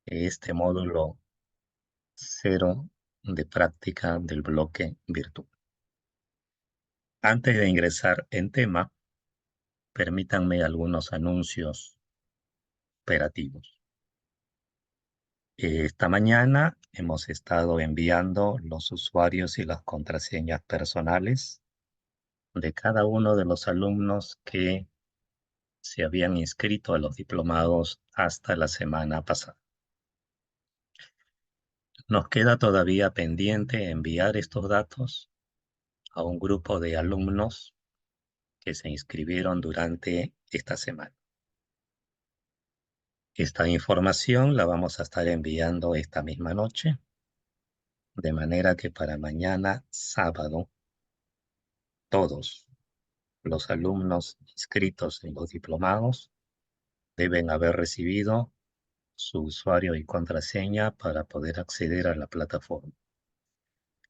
este módulo cero de práctica del bloque virtual. Antes de ingresar en tema, permítanme algunos anuncios operativos. Esta mañana hemos estado enviando los usuarios y las contraseñas personales de cada uno de los alumnos que se habían inscrito a los diplomados hasta la semana pasada. Nos queda todavía pendiente enviar estos datos a un grupo de alumnos que se inscribieron durante esta semana. Esta información la vamos a estar enviando esta misma noche, de manera que para mañana sábado todos los alumnos inscritos en los diplomados deben haber recibido su usuario y contraseña para poder acceder a la plataforma.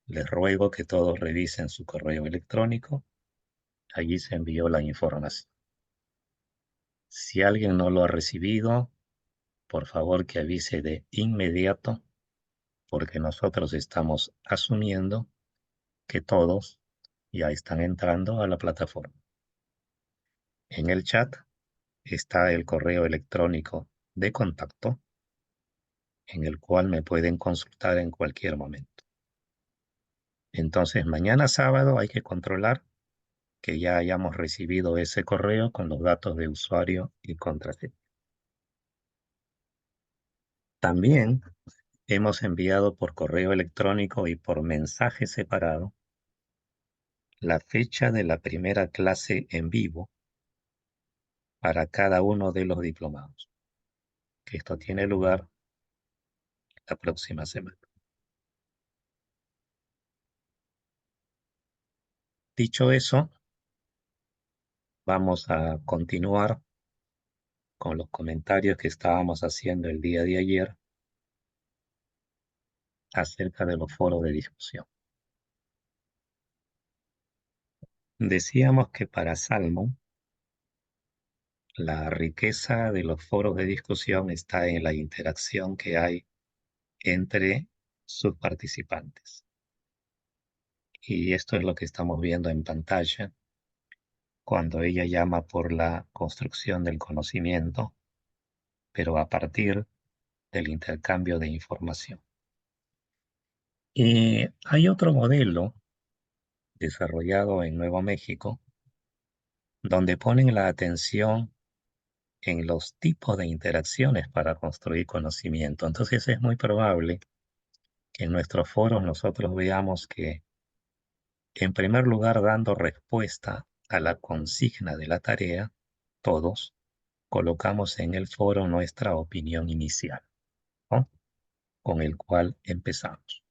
Les ruego que todos revisen su correo electrónico. Allí se envió la información. Si alguien no lo ha recibido, por favor que avise de inmediato, porque nosotros estamos asumiendo que todos ya están entrando a la plataforma. En el chat está el correo electrónico de contacto, en el cual me pueden consultar en cualquier momento. Entonces, mañana sábado hay que controlar que ya hayamos recibido ese correo con los datos de usuario y contraseña. También hemos enviado por correo electrónico y por mensaje separado la fecha de la primera clase en vivo para cada uno de los diplomados, que esto tiene lugar la próxima semana. Dicho eso, vamos a continuar con los comentarios que estábamos haciendo el día de ayer acerca de los foros de discusión. Decíamos que para Salmon, la riqueza de los foros de discusión está en la interacción que hay entre sus participantes. Y esto es lo que estamos viendo en pantalla cuando ella llama por la construcción del conocimiento, pero a partir del intercambio de información. Y hay otro modelo desarrollado en Nuevo México donde ponen la atención en los tipos de interacciones para construir conocimiento. Entonces es muy probable que en nuestros foros nosotros veamos que, en primer lugar, dando respuesta a la consigna de la tarea, todos colocamos en el foro nuestra opinión inicial, ¿no?, con el cual empezamos.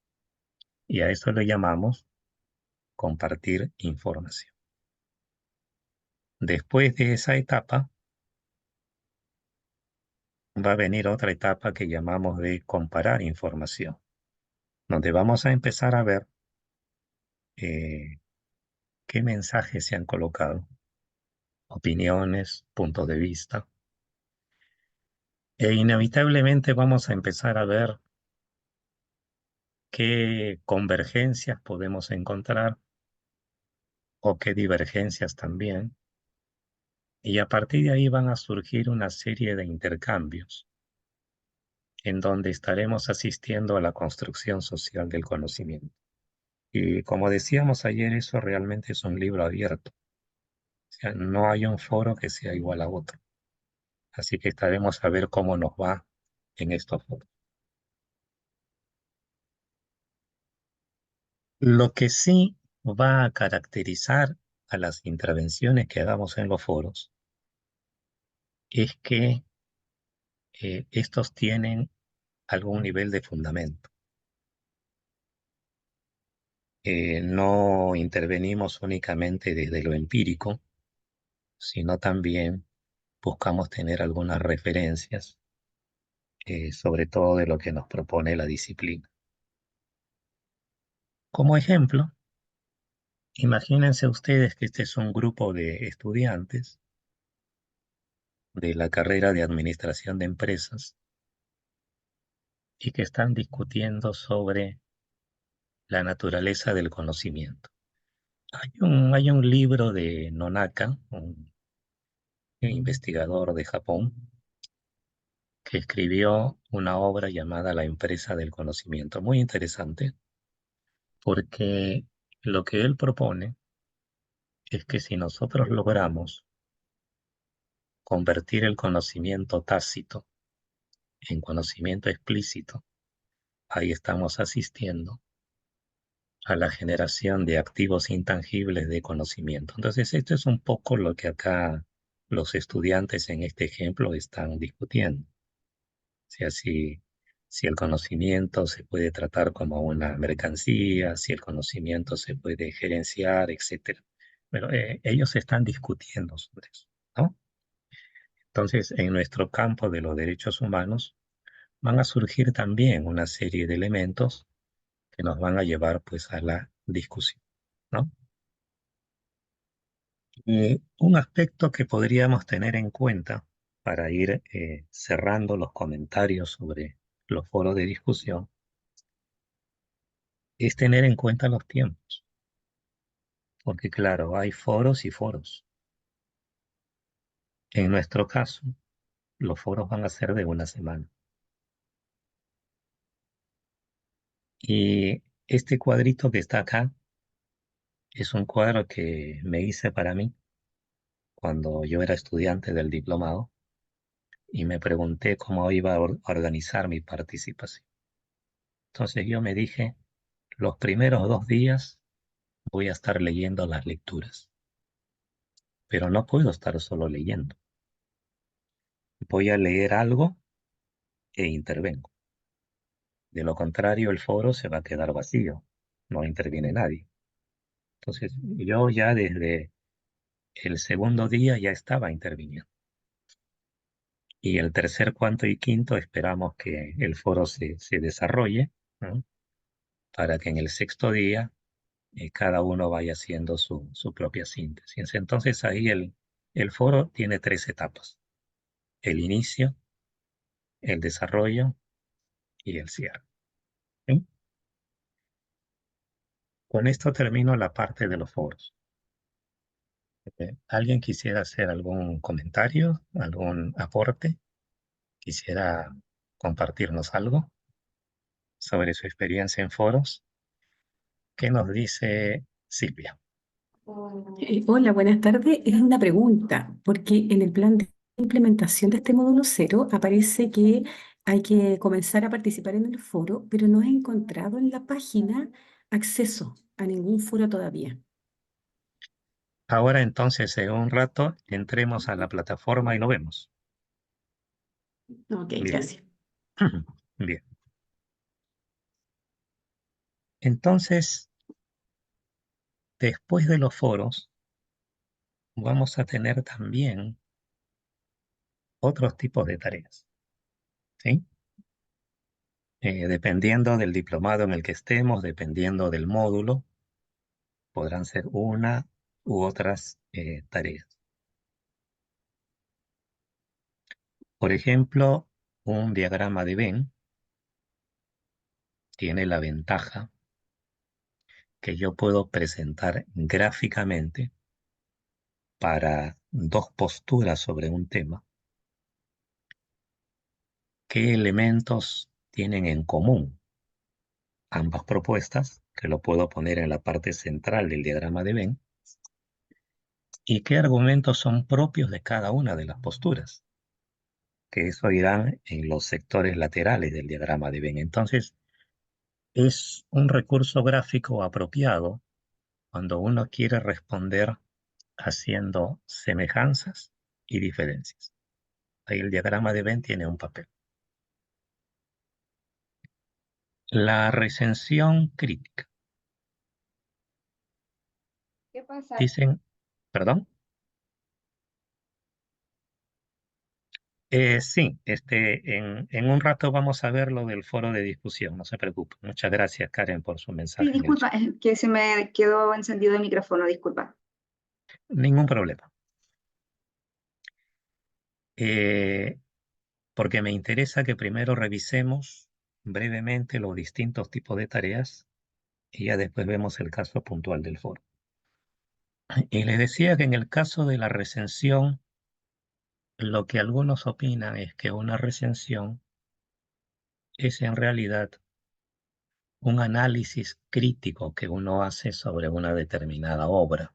Y a eso le llamamos compartir información. Después de esa etapa, va a venir otra etapa que llamamos de comparar información, donde vamos a empezar a ver qué mensajes se han colocado, opiniones, puntos de vista, e inevitablemente vamos a empezar a ver qué convergencias podemos encontrar o qué divergencias también, y a partir de ahí van a surgir una serie de intercambios en donde estaremos asistiendo a la construcción social del conocimiento. Y como decíamos ayer, eso realmente es un libro abierto. O sea, no hay un foro que sea igual a otro. Así que estaremos a ver cómo nos va en estos foros. Lo que sí va a caracterizar a las intervenciones que hagamos en los foros es que estos tienen algún nivel de fundamento. No intervenimos únicamente desde lo empírico, sino también buscamos tener algunas referencias, sobre todo de lo que nos propone la disciplina. Como ejemplo, imagínense ustedes que este es un grupo de estudiantes de la carrera de Administración de Empresas y que están discutiendo sobre la naturaleza del conocimiento. Hay un libro de Nonaka, un investigador de Japón, que escribió una obra llamada La empresa del conocimiento, muy interesante, porque lo que él propone es que si nosotros logramos convertir el conocimiento tácito en conocimiento explícito, ahí estamos asistiendo a la generación de activos intangibles de conocimiento. Entonces, esto es un poco lo que acá los estudiantes en este ejemplo están discutiendo. O sea, si el conocimiento se puede tratar como una mercancía, si el conocimiento se puede gerenciar, etcétera. Pero ellos están discutiendo sobre eso, ¿no? Entonces, en nuestro campo de los derechos humanos van a surgir también una serie de elementos que nos van a llevar pues a la discusión, ¿no? Un aspecto que podríamos tener en cuenta para ir cerrando los comentarios sobre los foros de discusión es tener en cuenta los tiempos, porque claro, hay foros y foros. En nuestro caso, los foros van a ser de una semana. Y este cuadrito que está acá es un cuadro que me hice para mí cuando yo era estudiante del diplomado y me pregunté cómo iba a organizar mi participación. Entonces yo me dije, los primeros 2 días voy a estar leyendo las lecturas, pero no puedo estar solo leyendo. Voy a leer algo e intervengo. De lo contrario, el foro se va a quedar vacío, no interviene nadie. Entonces yo ya desde el segundo día ya estaba interviniendo. Y el tercer, cuarto y quinto esperamos que el foro se desarrolle, ¿no? Para que en el sexto día cada uno vaya haciendo su propia síntesis. Entonces ahí el foro tiene 3 etapas: el inicio, el desarrollo y el cierre. ¿Sí? Con esto termino la parte de los foros. ¿Alguien quisiera hacer algún comentario, algún aporte? ¿Quisiera compartirnos algo sobre su experiencia en foros? ¿Qué nos dice Silvia? Hola, buenas tardes. Es una pregunta, porque en el plan de implementación de este módulo cero aparece que hay que comenzar a participar en el foro, pero no he encontrado en la página acceso a ningún foro todavía. Ahora entonces, en un rato, entremos a la plataforma y lo vemos. Ok, Bien. gracias. Bien. Entonces, después de los foros, vamos a tener también otros tipos de tareas, ¿sí? Dependiendo del diplomado en el que estemos, dependiendo del módulo, podrán ser una u otras tareas. Por ejemplo, un diagrama de Venn tiene la ventaja que yo puedo presentar gráficamente para 2 posturas sobre un tema qué elementos tienen en común ambas propuestas, que lo puedo poner en la parte central del diagrama de Venn, y qué argumentos son propios de cada una de las posturas, que eso irán en los sectores laterales del diagrama de Venn. Entonces, es un recurso gráfico apropiado cuando uno quiere responder haciendo semejanzas y diferencias. Ahí el diagrama de Venn tiene un papel. La recensión crítica. ¿Qué pasa? Dicen, perdón. Sí, en un rato vamos a ver lo del foro de discusión, no se preocupe. Muchas gracias, Karen, por su Sí, mensaje en el disculpa, chat. es que se me quedó encendido el micrófono, disculpa. Ningún problema. Eh, Porque me interesa que primero revisemos brevemente los distintos tipos de tareas y ya después vemos el caso puntual del foro. Y les decía que en el caso de la recensión, lo que algunos opinan es que una recensión es en realidad un análisis crítico que uno hace sobre una determinada obra.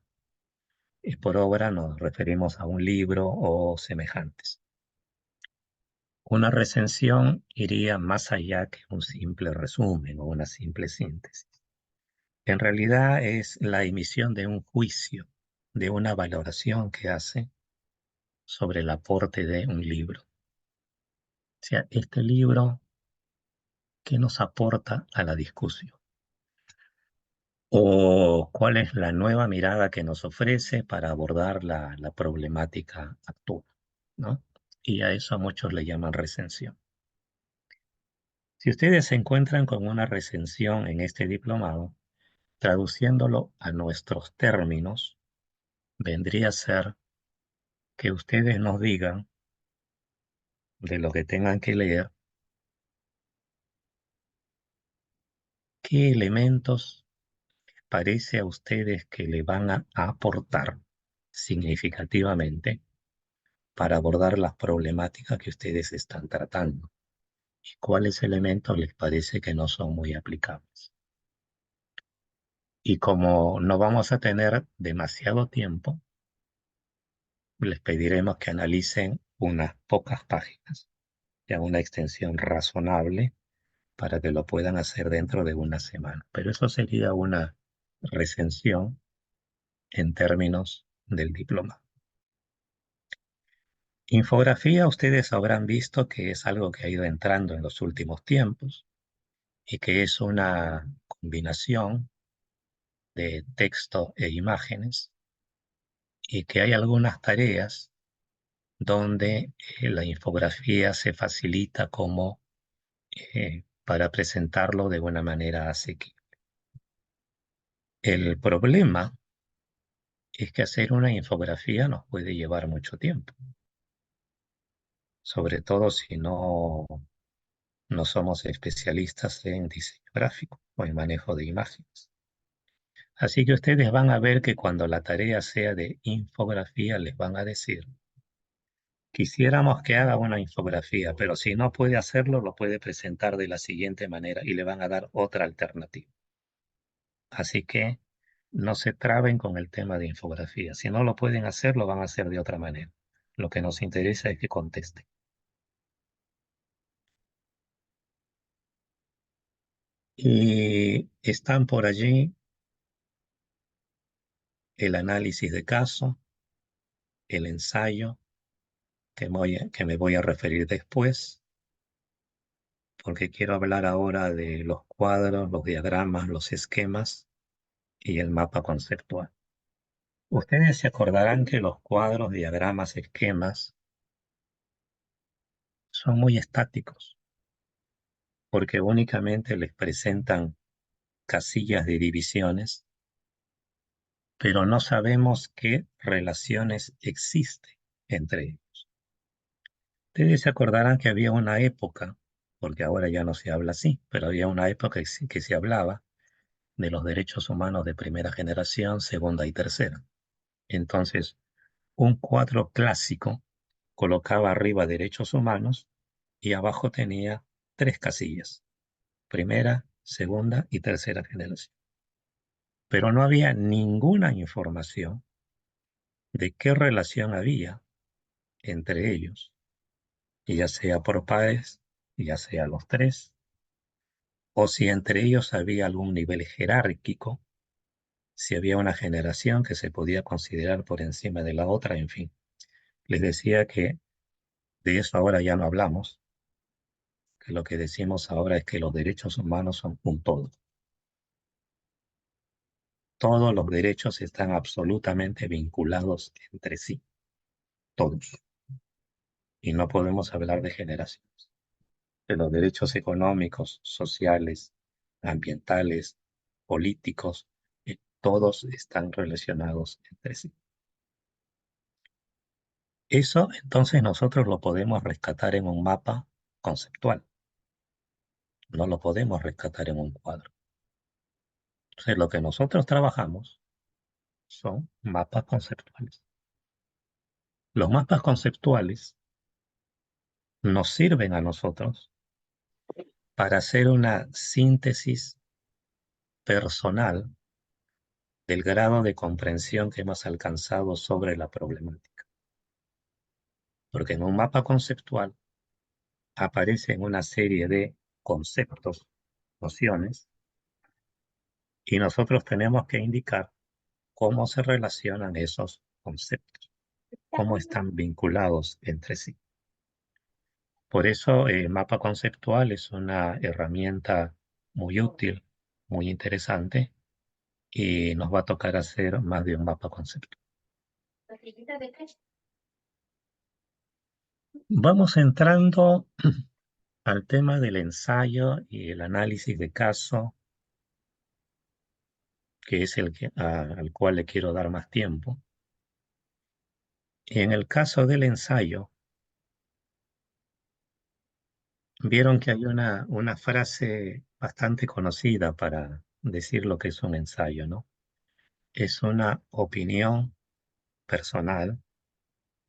Y por obra nos referimos a un libro o semejantes. Una recensión iría más allá que un simple resumen o una simple síntesis. En realidad es la emisión de un juicio, de una valoración que hace sobre el aporte de un libro. O sea, este libro, ¿qué nos aporta a la discusión? ¿O cuál es la nueva mirada que nos ofrece para abordar la problemática actual? ¿No? Y a eso a muchos le llaman recensión. Si ustedes se encuentran con una recensión en este diplomado, traduciéndolo a nuestros términos, vendría a ser que ustedes nos digan de lo que tengan que leer, qué elementos parece a ustedes que le van a aportar significativamente para abordar las problemáticas que ustedes están tratando y cuáles elementos les parece que no son muy aplicables. Y como no vamos a tener demasiado tiempo, les pediremos que analicen unas pocas páginas, ya una extensión razonable para que lo puedan hacer dentro de una semana. Pero eso sería una recensión en términos del diploma. Infografía, ustedes habrán visto que es algo que ha ido entrando en los últimos tiempos y que es una combinación de texto e imágenes y que hay algunas tareas donde la infografía se facilita como para presentarlo de una manera asequible. El problema es que hacer una infografía nos puede llevar mucho tiempo, sobre todo si no somos especialistas en diseño gráfico o en manejo de imágenes. Así que ustedes van a ver que cuando la tarea sea de infografía les van a decir, quisiéramos que haga una infografía, pero si no puede hacerlo, lo puede presentar de la siguiente manera y le van a dar otra alternativa. Así que no se traben con el tema de infografía. Si no lo pueden hacer, lo van a hacer de otra manera. Lo que nos interesa es que contesten. Y están por allí el análisis de caso, el ensayo, que me voy a referir después, porque quiero hablar ahora de los cuadros, los diagramas, los esquemas y el mapa conceptual. Ustedes se acordarán que los cuadros, diagramas, esquemas son muy estáticos, porque únicamente les presentan casillas de divisiones, pero no sabemos qué relaciones existen entre ellos. Ustedes se acordarán que había una época, porque ahora ya no se habla así, pero había una época que se hablaba de los derechos humanos de primera generación, segunda y tercera. Entonces, un cuadro clásico colocaba arriba derechos humanos y abajo tenía tres casillas, primera, segunda y tercera generación. Pero no había ninguna información de qué relación había entre ellos, ya sea por pares, ya sea los tres, o si entre ellos había algún nivel jerárquico, si había una generación que se podía considerar por encima de la otra, en fin. Les decía que de eso ahora ya no hablamos, que lo que decimos ahora es que los derechos humanos son un todo. Todos los derechos están absolutamente vinculados entre sí, todos. Y no podemos hablar de generaciones. De los derechos económicos, sociales, ambientales, políticos, todos están relacionados entre sí. Eso entonces nosotros lo podemos rescatar en un mapa conceptual. no lo podemos rescatar en un cuadro. Entonces, lo que nosotros trabajamos son mapas conceptuales. Los mapas conceptuales nos sirven a nosotros para hacer una síntesis personal del grado de comprensión que hemos alcanzado sobre la problemática. Porque en un mapa conceptual aparecen una serie de conceptos, nociones, y nosotros tenemos que indicar cómo se relacionan esos conceptos, cómo están vinculados entre sí. Por eso el mapa conceptual es una herramienta muy útil, muy interesante, y nos va a tocar hacer más de un mapa conceptual. Vamos entrando al tema del ensayo y el análisis de caso, que es al cual le quiero dar más tiempo. En el caso del ensayo, vieron que hay una frase bastante conocida para decir lo que es un ensayo, ¿no? Es una opinión personal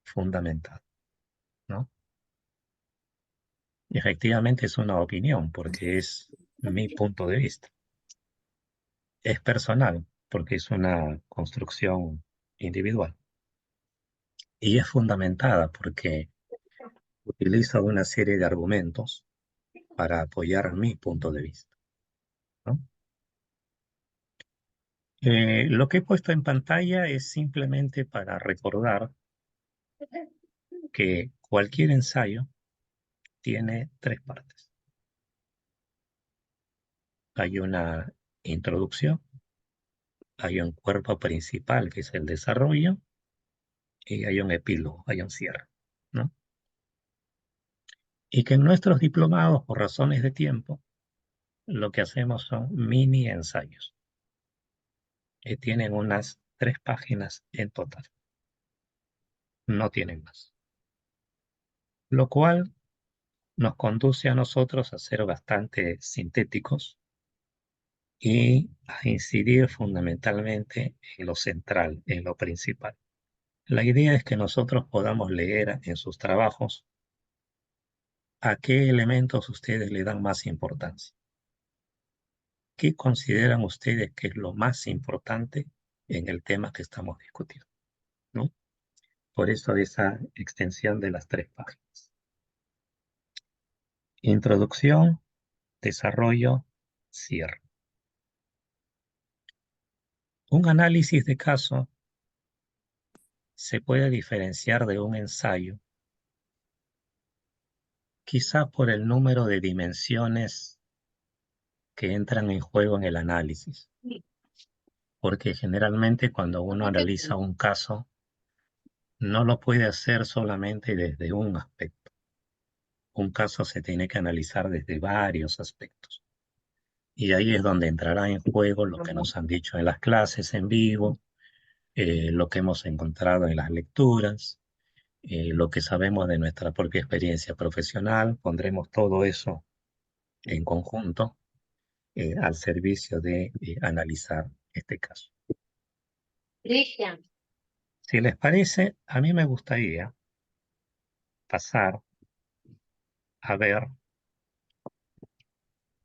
fundamental, ¿no? Y efectivamente es una opinión porque es mi punto de vista. Es personal porque es una construcción individual. Y es fundamentada porque utilizo una serie de argumentos para apoyar mi punto de vista, ¿no? Lo que he puesto en pantalla es simplemente para recordar que cualquier ensayo tiene tres partes. Hay una introducción, hay un cuerpo principal que es el desarrollo y hay un epílogo, hay un cierre, ¿no? Y que en nuestros diplomados, por razones de tiempo, lo que hacemos son mini ensayos que tienen unas 3 páginas en total, no tienen más. Lo cual nos conduce a nosotros a ser bastante sintéticos y a incidir fundamentalmente en lo central, en lo principal. La idea es que nosotros podamos leer en sus trabajos a qué elementos ustedes le dan más importancia. ¿Qué consideran ustedes que es lo más importante en el tema que estamos discutiendo, ¿no? Por eso esa extensión de las 3 páginas. Introducción, desarrollo, cierre. Un análisis de caso se puede diferenciar de un ensayo, quizá por el número de dimensiones que entran en juego en el análisis, porque generalmente cuando uno analiza un caso, no lo puede hacer solamente desde un aspecto. Un caso se tiene que analizar desde varios aspectos. Y ahí es donde entrará en juego lo que nos han dicho en las clases en vivo, lo que hemos encontrado en las lecturas, lo que sabemos de nuestra propia experiencia profesional. Pondremos todo eso en conjunto al servicio de analizar este caso. Cristian. Si les parece, a mí me gustaría pasar a ver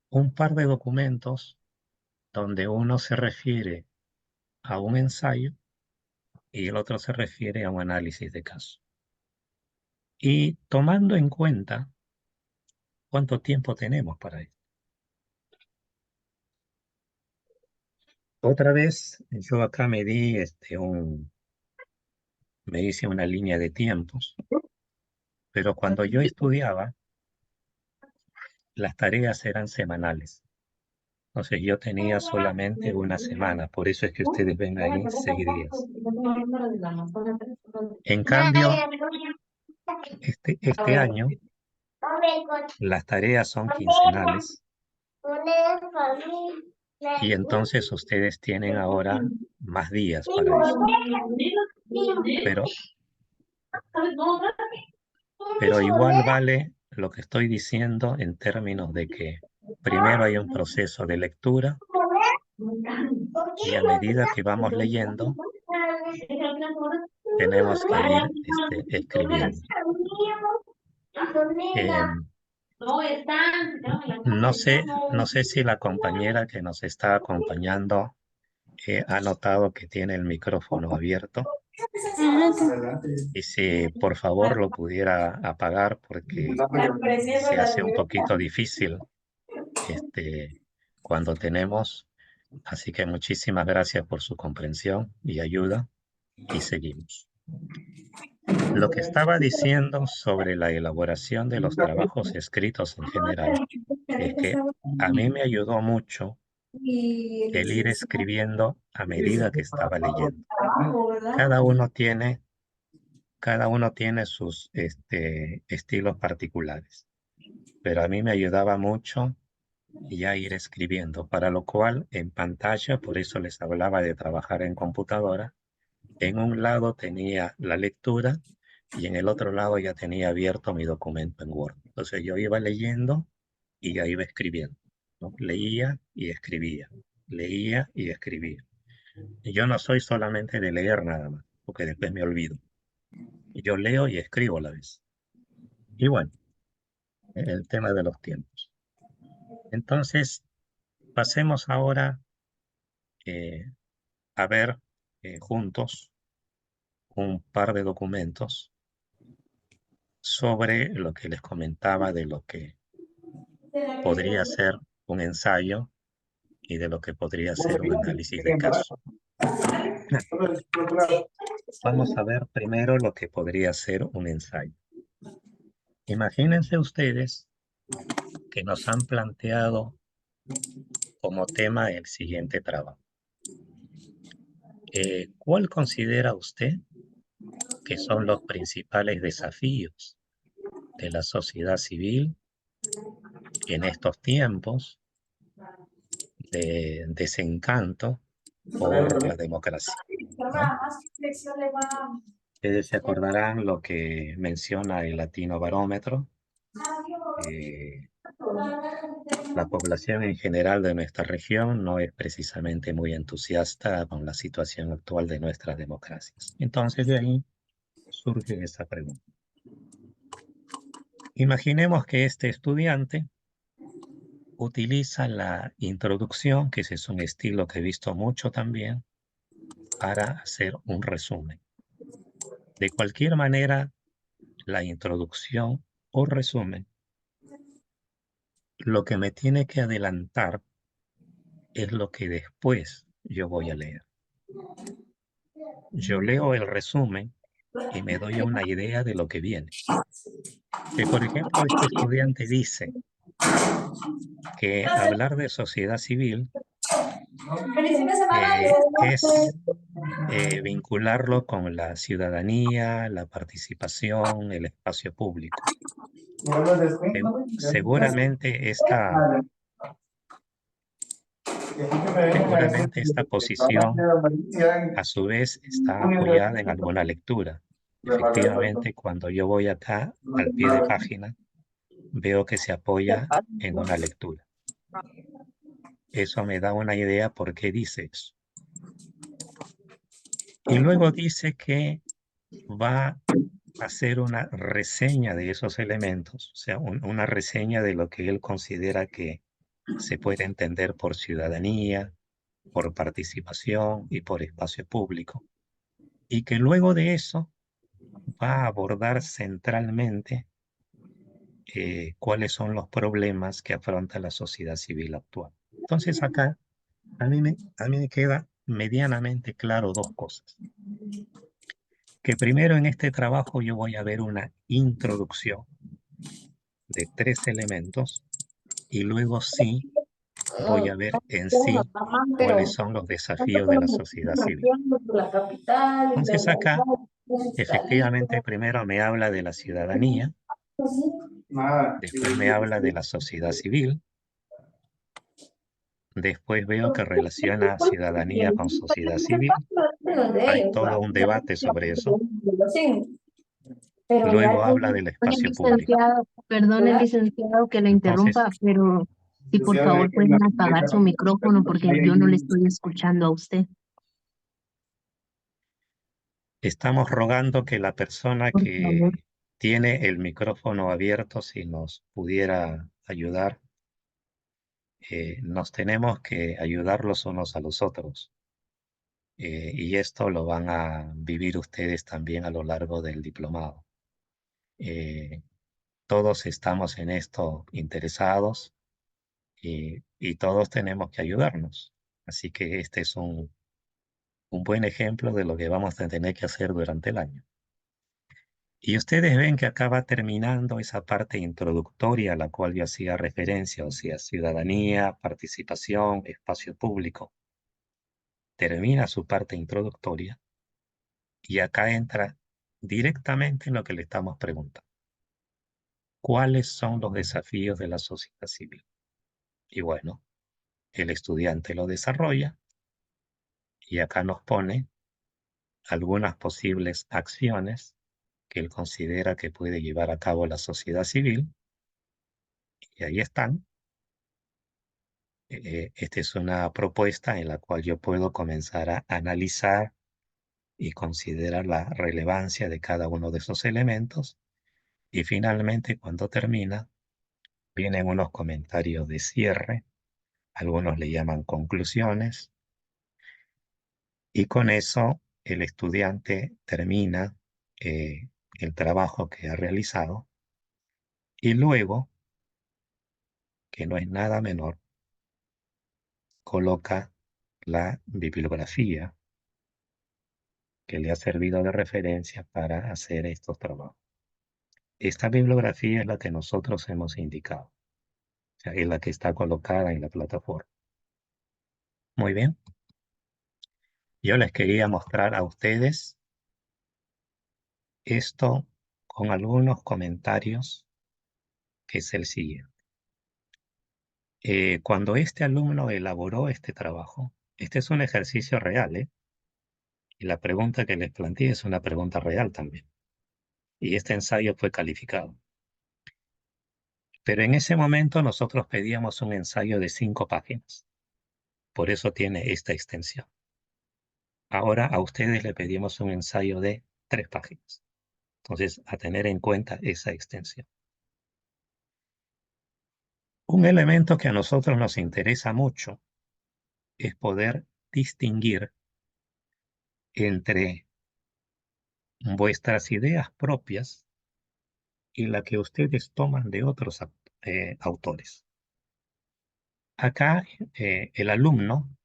un par de documentos donde uno se refiere a un ensayo y el otro se refiere a un análisis de caso. Y tomando en cuenta cuánto tiempo tenemos para esto. Otra vez, yo acá me hice una línea de tiempos, pero cuando yo estudiaba, las tareas eran semanales. Entonces yo tenía solamente una semana, por eso es que ustedes ven ahí 6 días. En cambio, este año las tareas son quincenales y entonces ustedes tienen ahora más días para eso. Pero igual vale lo que estoy diciendo en términos de que Primero hay un proceso de lectura y a medida que vamos leyendo, tenemos que ir escribiendo. Em, no sé si la compañera que nos está acompañando ha notado que tiene el micrófono abierto y si por favor lo pudiera apagar porque se hace un poquito difícil cuando tenemos. Así que muchísimas gracias por su comprensión y ayuda y seguimos. Lo que estaba diciendo sobre la elaboración de los trabajos escritos en general es que a mí me ayudó mucho el ir escribiendo a medida que estaba leyendo. Cada uno tiene sus estilos particulares, pero a mí me ayudaba mucho ya ir escribiendo, para lo cual en pantalla, por eso les hablaba de trabajar en computadora, en un lado tenía la lectura y en el otro lado ya tenía abierto mi documento en Word. Entonces yo iba leyendo y ya iba escribiendo, ¿no? Leía y escribía, leía y escribía. Y yo no soy solamente de leer nada más, porque después me olvido. Yo leo y escribo a la vez. Y bueno, el tema de los tiempos. Entonces, pasemos ahora a ver juntos un par de documentos sobre lo que les comentaba de lo que podría ser un ensayo y de lo que podría ser un análisis de caso. Vamos a ver primero lo que podría ser un ensayo. Imagínense ustedes que nos han planteado como tema el siguiente trabajo. ¿Cuál considera usted que son los principales desafíos de la sociedad civil en estos tiempos de desencanto por la democracia, ¿no? Ustedes se acordarán lo que menciona el Latino Barómetro. La población en general de nuestra región no es precisamente muy entusiasta con la situación actual de nuestras democracias. Entonces de ahí surge esa pregunta. Imaginemos que este estudiante utiliza la introducción, que ese es un estilo que he visto mucho también, para hacer un resumen. De cualquier manera, la introducción o resumen, lo que me tiene que adelantar es lo que después yo voy a leer. Yo leo el resumen y me doy una idea de lo que viene. Que, por ejemplo, este estudiante dice que hablar de sociedad civil es vincularlo con la ciudadanía, la participación, el espacio público. Seguramente esta posición a su vez está apoyada en alguna lectura. Efectivamente, cuando yo voy acá al pie de página, veo que se apoya en una lectura. Eso me da una idea por qué dice eso. Y luego dice que va a hacer una reseña de esos elementos, o sea, una reseña de lo que él considera que se puede entender por ciudadanía, por participación y por espacio público. Y que luego de eso va a abordar centralmente cuáles son los problemas que afronta la sociedad civil actual. Entonces acá a mí me queda medianamente claro dos cosas. Que primero en este trabajo yo voy a ver una introducción de 3 elementos y luego sí voy a ver en sí cuáles son los desafíos de la sociedad civil. Entonces acá efectivamente primero me habla de la ciudadanía, después me habla de la sociedad civil, después veo que relaciona ciudadanía con sociedad civil. Hay todo un debate sobre eso. Luego habla del espacio público. Perdone, licenciado, que le Entonces, interrumpa, pero Si por favor pueden apagar su micrófono porque yo no le estoy escuchando a usted. Estamos rogando que la persona Por favor. que tiene el micrófono abierto, si nos pudiera ayudar, nos tenemos que ayudar los unos a los otros. Y esto lo van a vivir ustedes también a lo largo del diplomado. Eh, Todos estamos en esto interesados y todos tenemos que ayudarnos. Así que este es un buen ejemplo de lo que vamos a tener que hacer durante el año. Y ustedes ven que acá va terminando esa parte introductoria a la cual yo hacía referencia, o sea, ciudadanía, participación, espacio público. Termina su parte introductoria y acá entra directamente en lo que le estamos preguntando. ¿Cuáles son los desafíos de la sociedad civil? Y bueno, el estudiante lo desarrolla y acá nos pone algunas posibles acciones que él considera que puede llevar a cabo la sociedad civil, y ahí están. Esta es una propuesta en la cual yo puedo comenzar a analizar y considerar la relevancia de cada uno de esos elementos, y finalmente, cuando termina, vienen unos comentarios de cierre, algunos le llaman conclusiones, y con eso el estudiante termina el trabajo que ha realizado, y luego, que no es nada menor, coloca la bibliografía que le ha servido de referencia para hacer estos trabajos. Esta bibliografía es la que nosotros hemos indicado, o sea, es la que está colocada en la plataforma. Muy bien. Yo les quería mostrar a ustedes esto con algunos comentarios, que es el siguiente. Cuando este alumno elaboró este trabajo, este es un ejercicio real, ¿eh? Y la pregunta que les planteé es una pregunta real también. Y este ensayo fue calificado. Pero en ese momento nosotros pedíamos un ensayo de 5 páginas. Por eso tiene esta extensión. Ahora a ustedes le pedimos un ensayo de 3 páginas. Entonces, a tener en cuenta esa extensión. Un elemento que a nosotros nos interesa mucho es poder distinguir entre vuestras ideas propias y la que ustedes toman de otros autores. Acá el alumno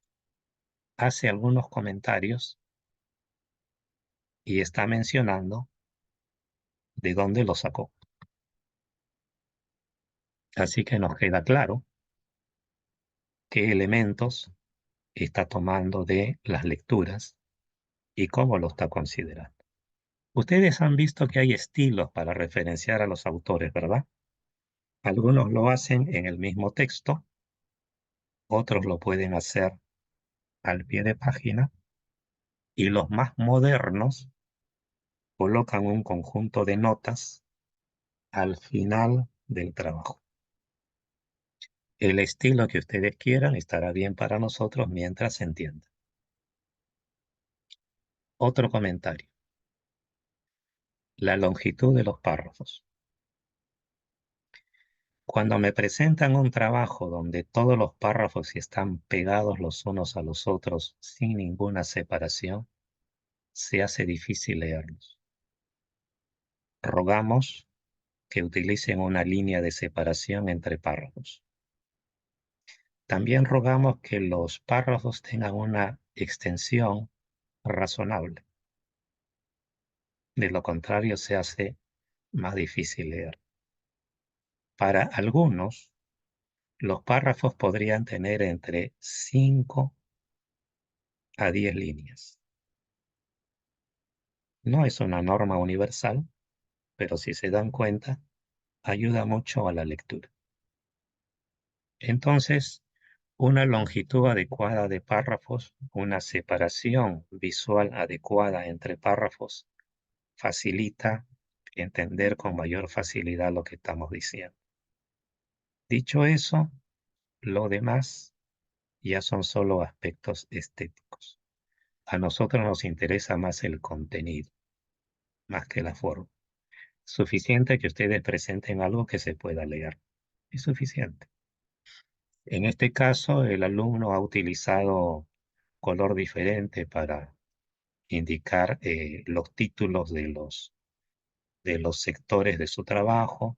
hace algunos comentarios y está mencionando de dónde lo sacó. Así que nos queda claro qué elementos está tomando de las lecturas y cómo lo está considerando. Ustedes han visto que hay estilos para referenciar a los autores, ¿verdad? Algunos lo hacen en el mismo texto, otros lo pueden hacer al pie de página, y los más modernos colocan un conjunto de notas al final del trabajo. El estilo que ustedes quieran estará bien para nosotros mientras se entienda. Otro comentario. La longitud de los párrafos. Cuando me presentan un trabajo donde todos los párrafos están pegados los unos a los otros sin ninguna separación, se hace difícil leerlos. Rogamos que utilicen una línea de separación entre párrafos. También rogamos que los párrafos tengan una extensión razonable. De lo contrario, se hace más difícil leer. Para algunos, los párrafos podrían tener entre 5 a 10 líneas. No es una norma universal, pero si se dan cuenta, ayuda mucho a la lectura. Entonces, una longitud adecuada de párrafos, una separación visual adecuada entre párrafos, facilita entender con mayor facilidad lo que estamos diciendo. Dicho eso, Lo demás ya son solo aspectos estéticos. A nosotros nos interesa más el contenido, más que la forma. Suficiente que ustedes presenten algo que se pueda leer. Es suficiente. En este caso, el alumno ha utilizado color diferente para indicar los títulos de los sectores de su trabajo.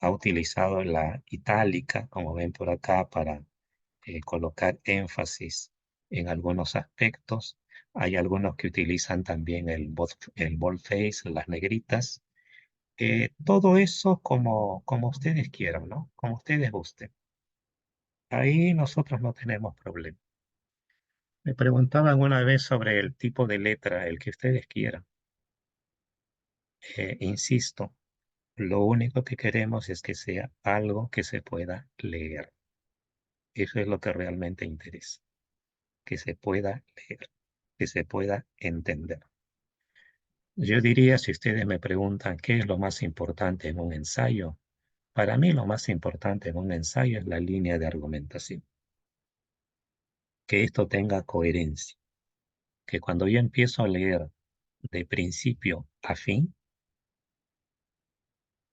Ha utilizado la itálica, como ven por acá, para colocar énfasis en algunos aspectos. Hay algunos que utilizan también el boldface, las negritas. Todo eso como ustedes quieran, ¿no? Como ustedes gusten. Ahí nosotros no tenemos problema. Me preguntaban una vez sobre el tipo de letra, el que ustedes quieran. Insisto, lo único que queremos es que sea algo que se pueda leer. Eso es lo que realmente interesa, que se pueda leer, que se pueda entender. Yo diría, si ustedes me preguntan qué es lo más importante en un ensayo, para mí lo más importante en un ensayo es la línea de argumentación, que esto tenga coherencia, que cuando yo empiezo a leer de principio a fin,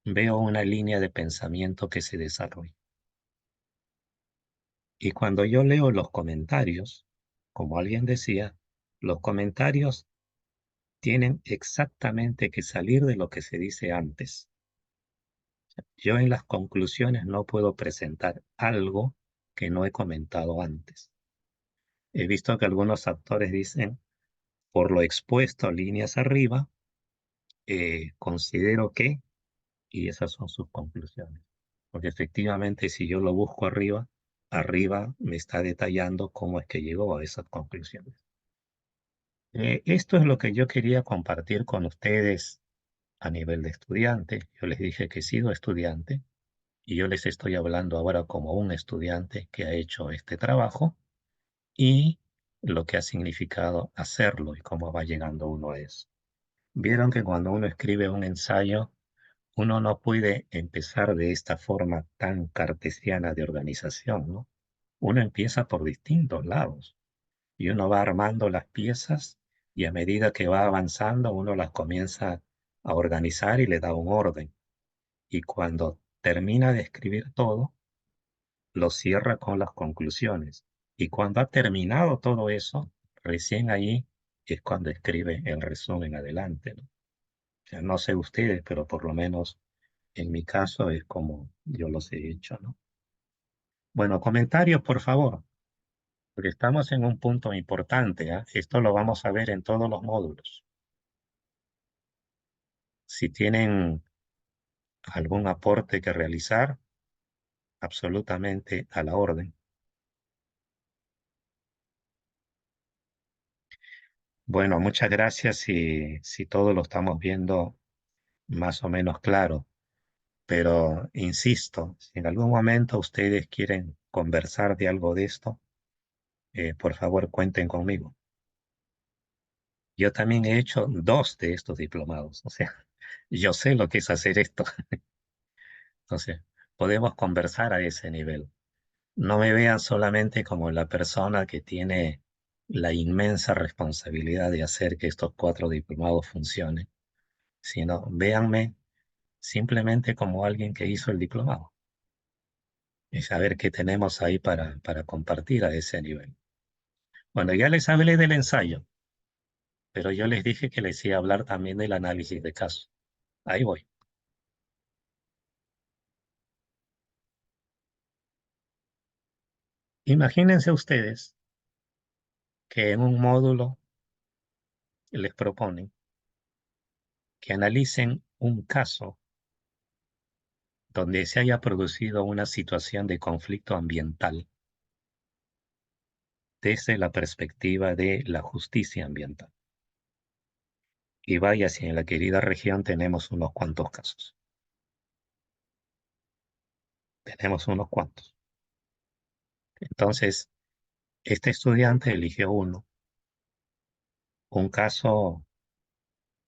veo una línea de pensamiento que se desarrolla. Y cuando yo leo los comentarios, como alguien decía, los comentarios tienen exactamente que salir de lo que se dice antes. Yo en las conclusiones no puedo presentar algo que no he comentado antes. He visto que algunos autores dicen, por lo expuesto líneas arriba, considero que, y esas son sus conclusiones. Porque efectivamente, si yo lo busco arriba, arriba me está detallando cómo es que llegó a esas conclusiones. Esto es lo que yo quería compartir con ustedes a nivel de estudiante. Yo les dije que he sido estudiante y yo les estoy hablando ahora como un estudiante que ha hecho este trabajo y lo que ha significado hacerlo y cómo va llegando uno a eso. Vieron que cuando uno escribe un ensayo, uno no puede empezar de esta forma tan cartesiana de organización, ¿no? Uno empieza por distintos lados y uno va armando las piezas y a medida que va avanzando, uno las comienza a organizar y le da un orden. Y cuando termina de escribir todo, lo cierra con las conclusiones. Y cuando ha terminado todo eso, recién ahí es cuando escribe el resumen adelante, ¿no? O sea, no sé ustedes, pero por lo menos en mi caso es como yo los he hecho, ¿no? Bueno, comentarios, por favor, porque estamos en un punto importante, ¿ah? Esto lo vamos a ver en todos los módulos. Si tienen algún aporte que realizar, absolutamente a la orden. Bueno, muchas gracias si todo lo estamos viendo más o menos claro, pero insisto, si en algún momento ustedes quieren conversar de algo de esto, por favor cuenten conmigo. Yo también he hecho 2 de estos diplomados, o sea, yo sé lo que es hacer esto. Entonces, podemos conversar a ese nivel. No me vean solamente como la persona que tiene la inmensa responsabilidad de hacer que estos 4 diplomados funcionen, sino véanme simplemente como alguien que hizo el diplomado y saber qué tenemos ahí para compartir a ese nivel. Bueno, ya les hablé del ensayo, pero yo les dije que les iba a hablar también del análisis de caso. Ahí voy. Imagínense ustedes que en un módulo les proponen que analicen un caso donde se haya producido una situación de conflicto ambiental desde la perspectiva de la justicia ambiental. Y vaya si en la querida región tenemos unos cuantos casos. Tenemos unos cuantos. Entonces, este estudiante eligió un caso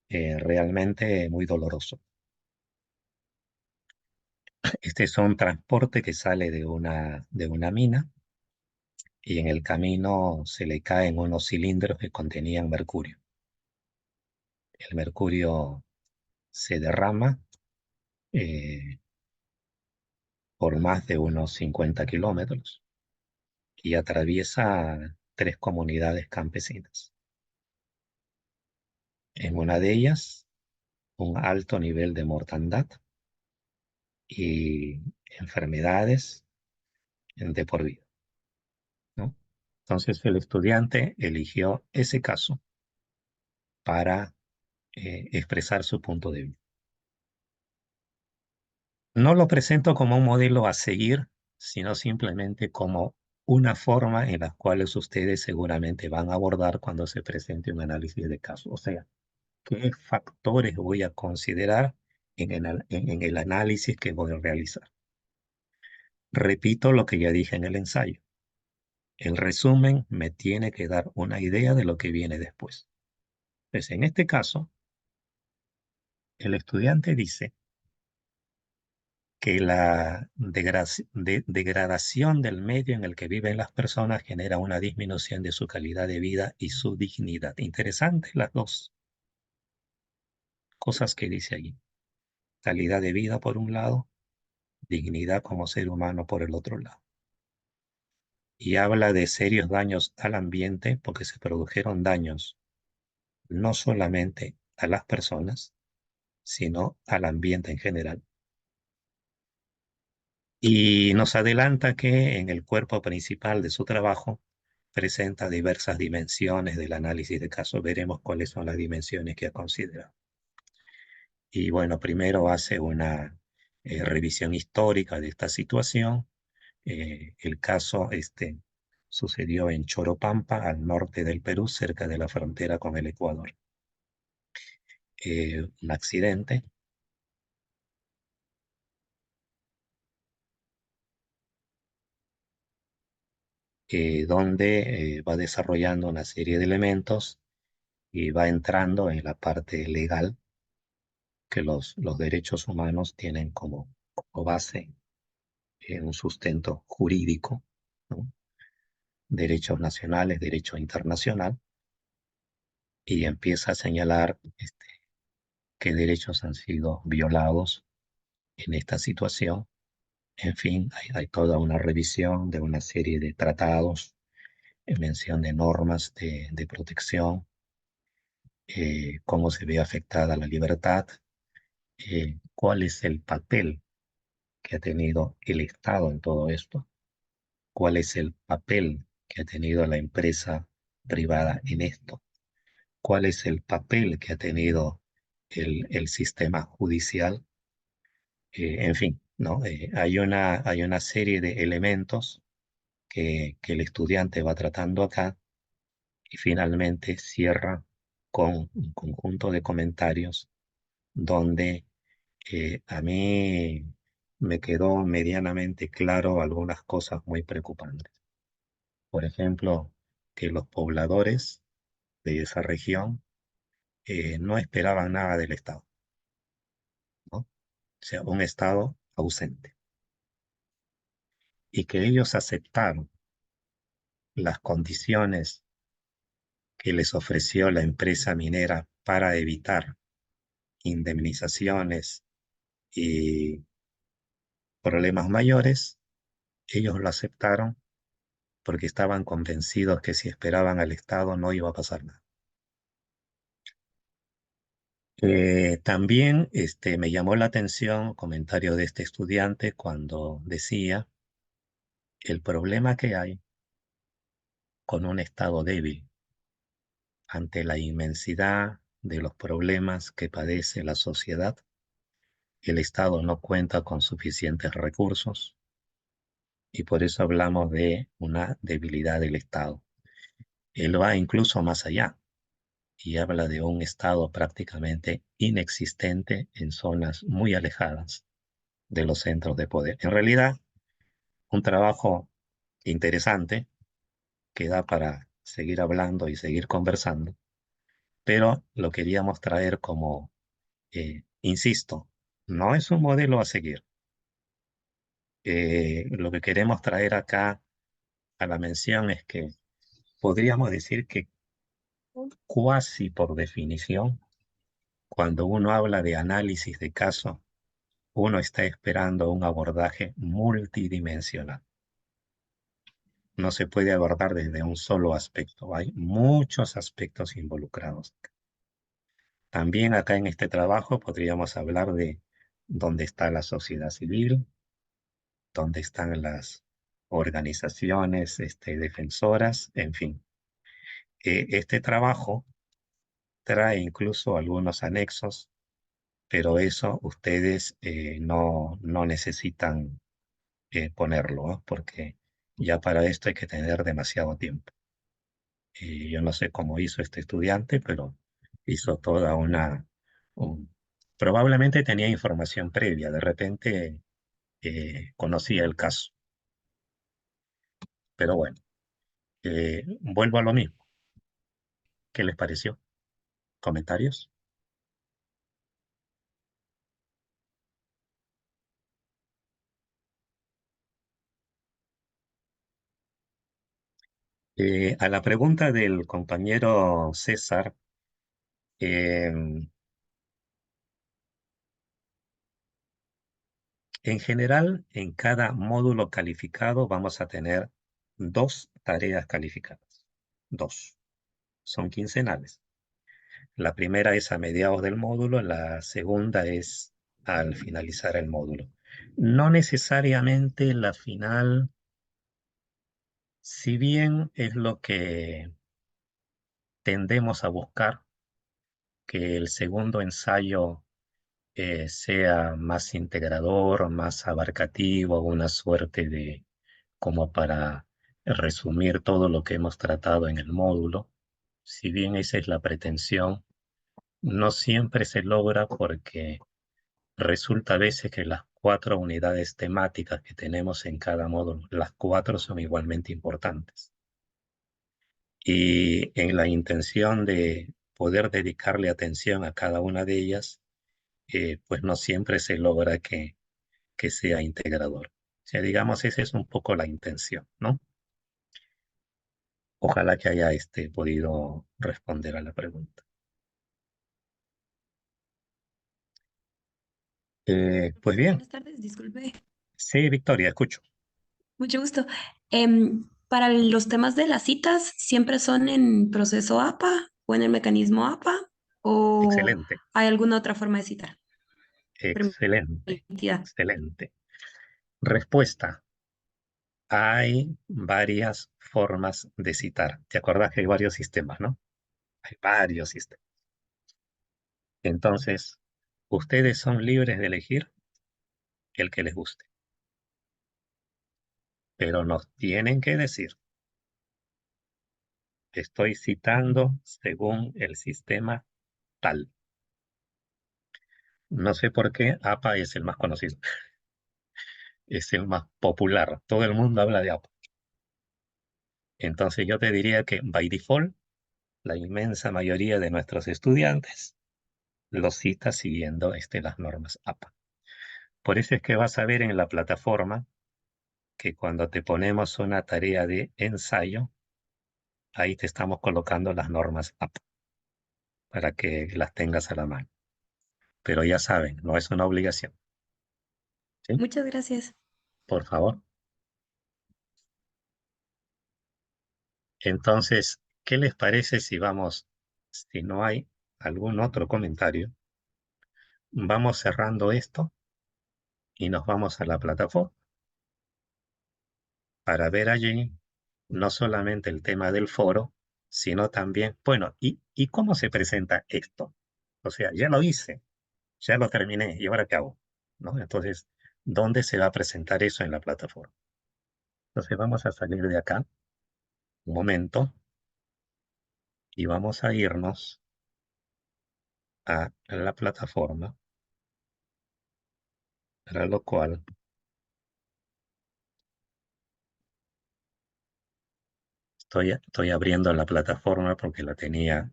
realmente muy doloroso. Este es un transporte que sale de una mina y en el camino se le caen unos cilindros que contenían mercurio. El mercurio se derrama eh, por más de unos 50 kilómetros y atraviesa 3 comunidades campesinas. En una de ellas, un alto nivel de mortandad y enfermedades de por vida, ¿no? Entonces el estudiante eligió ese caso para expresar su punto de vista. No lo presento como un modelo a seguir, sino simplemente como una forma en la cual ustedes seguramente van a abordar cuando se presente un análisis de caso. O sea, ¿qué factores voy a considerar en el análisis que voy a realizar? Repito lo que ya dije en el ensayo. El resumen me tiene que dar una idea de lo que viene después. Pues en este caso, el estudiante dice que la degradación del medio en el que viven las personas genera una disminución de su calidad de vida y su dignidad. Interesante las dos cosas que dice allí. Calidad de vida por un lado, dignidad como ser humano por el otro lado. Y habla de serios daños al ambiente porque se produjeron daños no solamente a las personas, sino al ambiente en general. Y nos adelanta que en el cuerpo principal de su trabajo presenta diversas dimensiones del análisis de caso. Veremos cuáles son las dimensiones que ha considerado. Y bueno, primero hace una revisión histórica de esta situación. El caso sucedió en Choropampa, al norte del Perú, cerca de la frontera con el Ecuador. Un accidente donde va desarrollando una serie de elementos y va entrando en la parte legal que los derechos humanos tienen como base un sustento jurídico, ¿no? Derechos nacionales, derecho internacional, y empieza a señalar qué derechos han sido violados en esta situación. En fin, hay toda una revisión de una serie de tratados, mención de normas de protección, cómo se ve afectada la libertad, cuál es el papel que ha tenido el Estado en todo esto, cuál es el papel que ha tenido la empresa privada en esto, cuál es el papel que ha tenido el sistema judicial, en fin, ¿no? Hay una serie de elementos que el estudiante va tratando acá y finalmente cierra con un conjunto de comentarios donde a mí me quedó medianamente claro algunas cosas muy preocupantes. Por ejemplo, que los pobladores de esa región no esperaban nada del Estado, ¿no? O sea, un Estado ausente. Y que ellos aceptaron las condiciones que les ofreció la empresa minera para evitar indemnizaciones y problemas mayores, ellos lo aceptaron porque estaban convencidos que si esperaban al Estado no iba a pasar nada. También me llamó la atención comentario de este estudiante cuando decía el problema que hay con un Estado débil ante la inmensidad de los problemas que padece la sociedad. El Estado no cuenta con suficientes recursos y por eso hablamos de una debilidad del Estado. Él va incluso más allá y habla de un Estado prácticamente inexistente en zonas muy alejadas de los centros de poder. En realidad, un trabajo interesante que da para seguir hablando y seguir conversando, pero lo queríamos traer como, insisto, no es un modelo a seguir, Lo que queremos traer acá a la mención es que podríamos decir que cuasi por definición, cuando uno habla de análisis de caso, uno está esperando un abordaje multidimensional. No se puede abordar desde un solo aspecto. Hay muchos aspectos involucrados. También acá en este trabajo podríamos hablar de dónde está la sociedad civil, dónde están las organizaciones defensoras, en fin. Este trabajo trae incluso algunos anexos, pero eso ustedes no necesitan ponerlo, ¿no? Porque ya para esto hay que tener demasiado tiempo. Yo no sé cómo hizo este estudiante, pero hizo toda un- probablemente tenía información previa, de repente conocía el caso. Pero bueno, vuelvo a lo mismo. ¿Qué les pareció? ¿Comentarios? A la pregunta del compañero César, en general, en cada módulo calificado vamos a tener dos tareas calificadas. Dos. Son quincenales. La primera es a mediados del módulo, la segunda es al finalizar el módulo. No necesariamente la final, si bien es lo que tendemos a buscar, que el segundo ensayo sea más integrador, más abarcativo, una suerte de como para resumir todo lo que hemos tratado en el módulo. Si bien esa es la pretensión, no siempre se logra porque resulta a veces que las 4 unidades temáticas que tenemos en cada módulo, las 4 son igualmente importantes. Y en la intención de poder dedicarle atención a cada una de ellas, pues no siempre se logra que sea integrador. O sea, digamos, esa es un poco la intención, ¿no? Ojalá que haya podido responder a la pregunta. Pues bien, Buenas tardes, disculpe. sí, Victoria, escucho. Mucho gusto. Para los temas de las citas, ¿siempre son en proceso APA o en el mecanismo APA o Excelente, hay alguna otra forma de citar excelente, permitida? excelente. Respuesta. Hay varias formas de citar. ¿Te acuerdas que hay varios sistemas, no? Hay varios sistemas. Entonces, ustedes son libres de elegir el que les guste, pero nos tienen que decir, estoy citando según el sistema tal. No sé por qué APA es el más conocido, es el más popular. Todo el mundo habla de APA. Entonces yo te diría que by default, la inmensa mayoría de nuestros estudiantes lo cita siguiendo las normas APA. Por eso es que vas a ver en la plataforma que cuando te ponemos una tarea de ensayo, ahí te estamos colocando las normas APA para que las tengas a la mano. Pero ya saben, no es una obligación. ¿Sí? Muchas gracias. Por favor. Entonces, ¿qué les parece si vamos, si no hay algún otro comentario, vamos cerrando esto y nos vamos a la plataforma para ver allí no solamente el tema del foro, sino también, bueno, ¿y cómo se presenta esto? O sea, ya lo hice, ya lo terminé, ¿y ahora qué hago? ¿No? Entonces, ¿dónde se va a presentar eso en la plataforma? Entonces, vamos a salir de acá un momento y vamos a irnos a la plataforma, para lo cual estoy abriendo la plataforma porque la tenía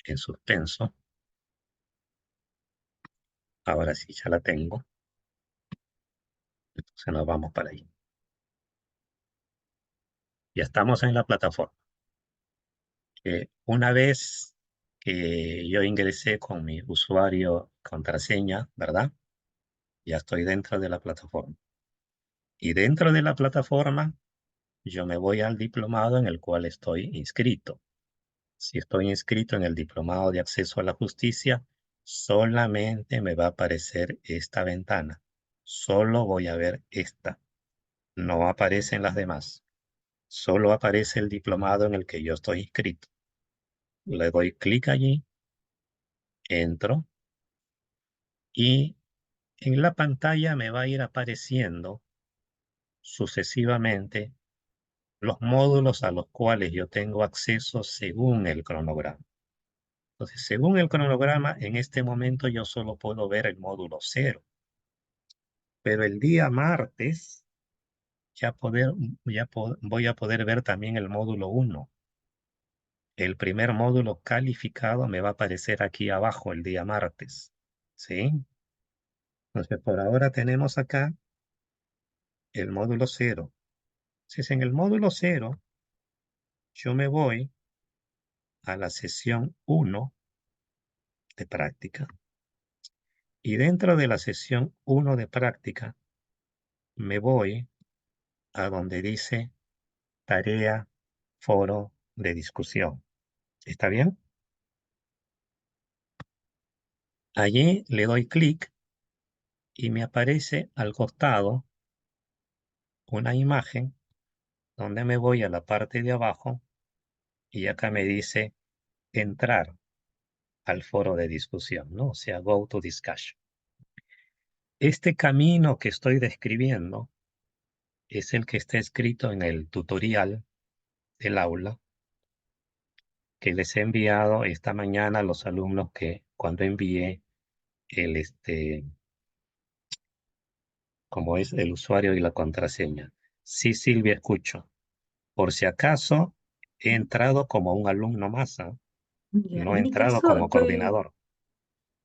en suspenso. Ahora sí, ya la tengo. Se nos vamos para ahí. Ya estamos en la plataforma. Una vez que yo ingresé con mi usuario, contraseña, ¿verdad? Ya estoy dentro de la plataforma. Y dentro de la plataforma, yo me voy al diplomado en el cual estoy inscrito. Si estoy inscrito en el diplomado de acceso a la justicia, solamente me va a aparecer esta ventana. Solo voy a ver esta. No aparecen las demás. Solo aparece el diplomado en el que yo estoy inscrito. Le doy clic allí, entro y en la pantalla me va a ir apareciendo sucesivamente los módulos a los cuales yo tengo acceso según el cronograma. Entonces, según el cronograma, en este momento yo solo puedo ver el módulo 0, pero el día martes voy a poder ver también el módulo 1. El primer módulo calificado me va a aparecer aquí abajo el día martes, ¿sí? Entonces, por ahora tenemos acá el módulo 0. Entonces, en el módulo 0, yo me voy a la sesión 1 de práctica. Y dentro de la sesión 1 de práctica, me voy a donde dice tarea, foro de discusión. ¿Está bien? Allí le doy clic y me aparece al costado una imagen donde me voy a la parte de abajo y acá me dice entrar al foro de discusión, ¿no? O sea, go to discussion. Este camino que estoy describiendo es el que está escrito en el tutorial del aula que les he enviado esta mañana a los alumnos que cuando envié el, como es el usuario y la contraseña. Sí, Silvia, escucho. Por si acaso, he entrado como un alumno más, ¿ah? Ya, No he en mi entrado caso, como coordinador.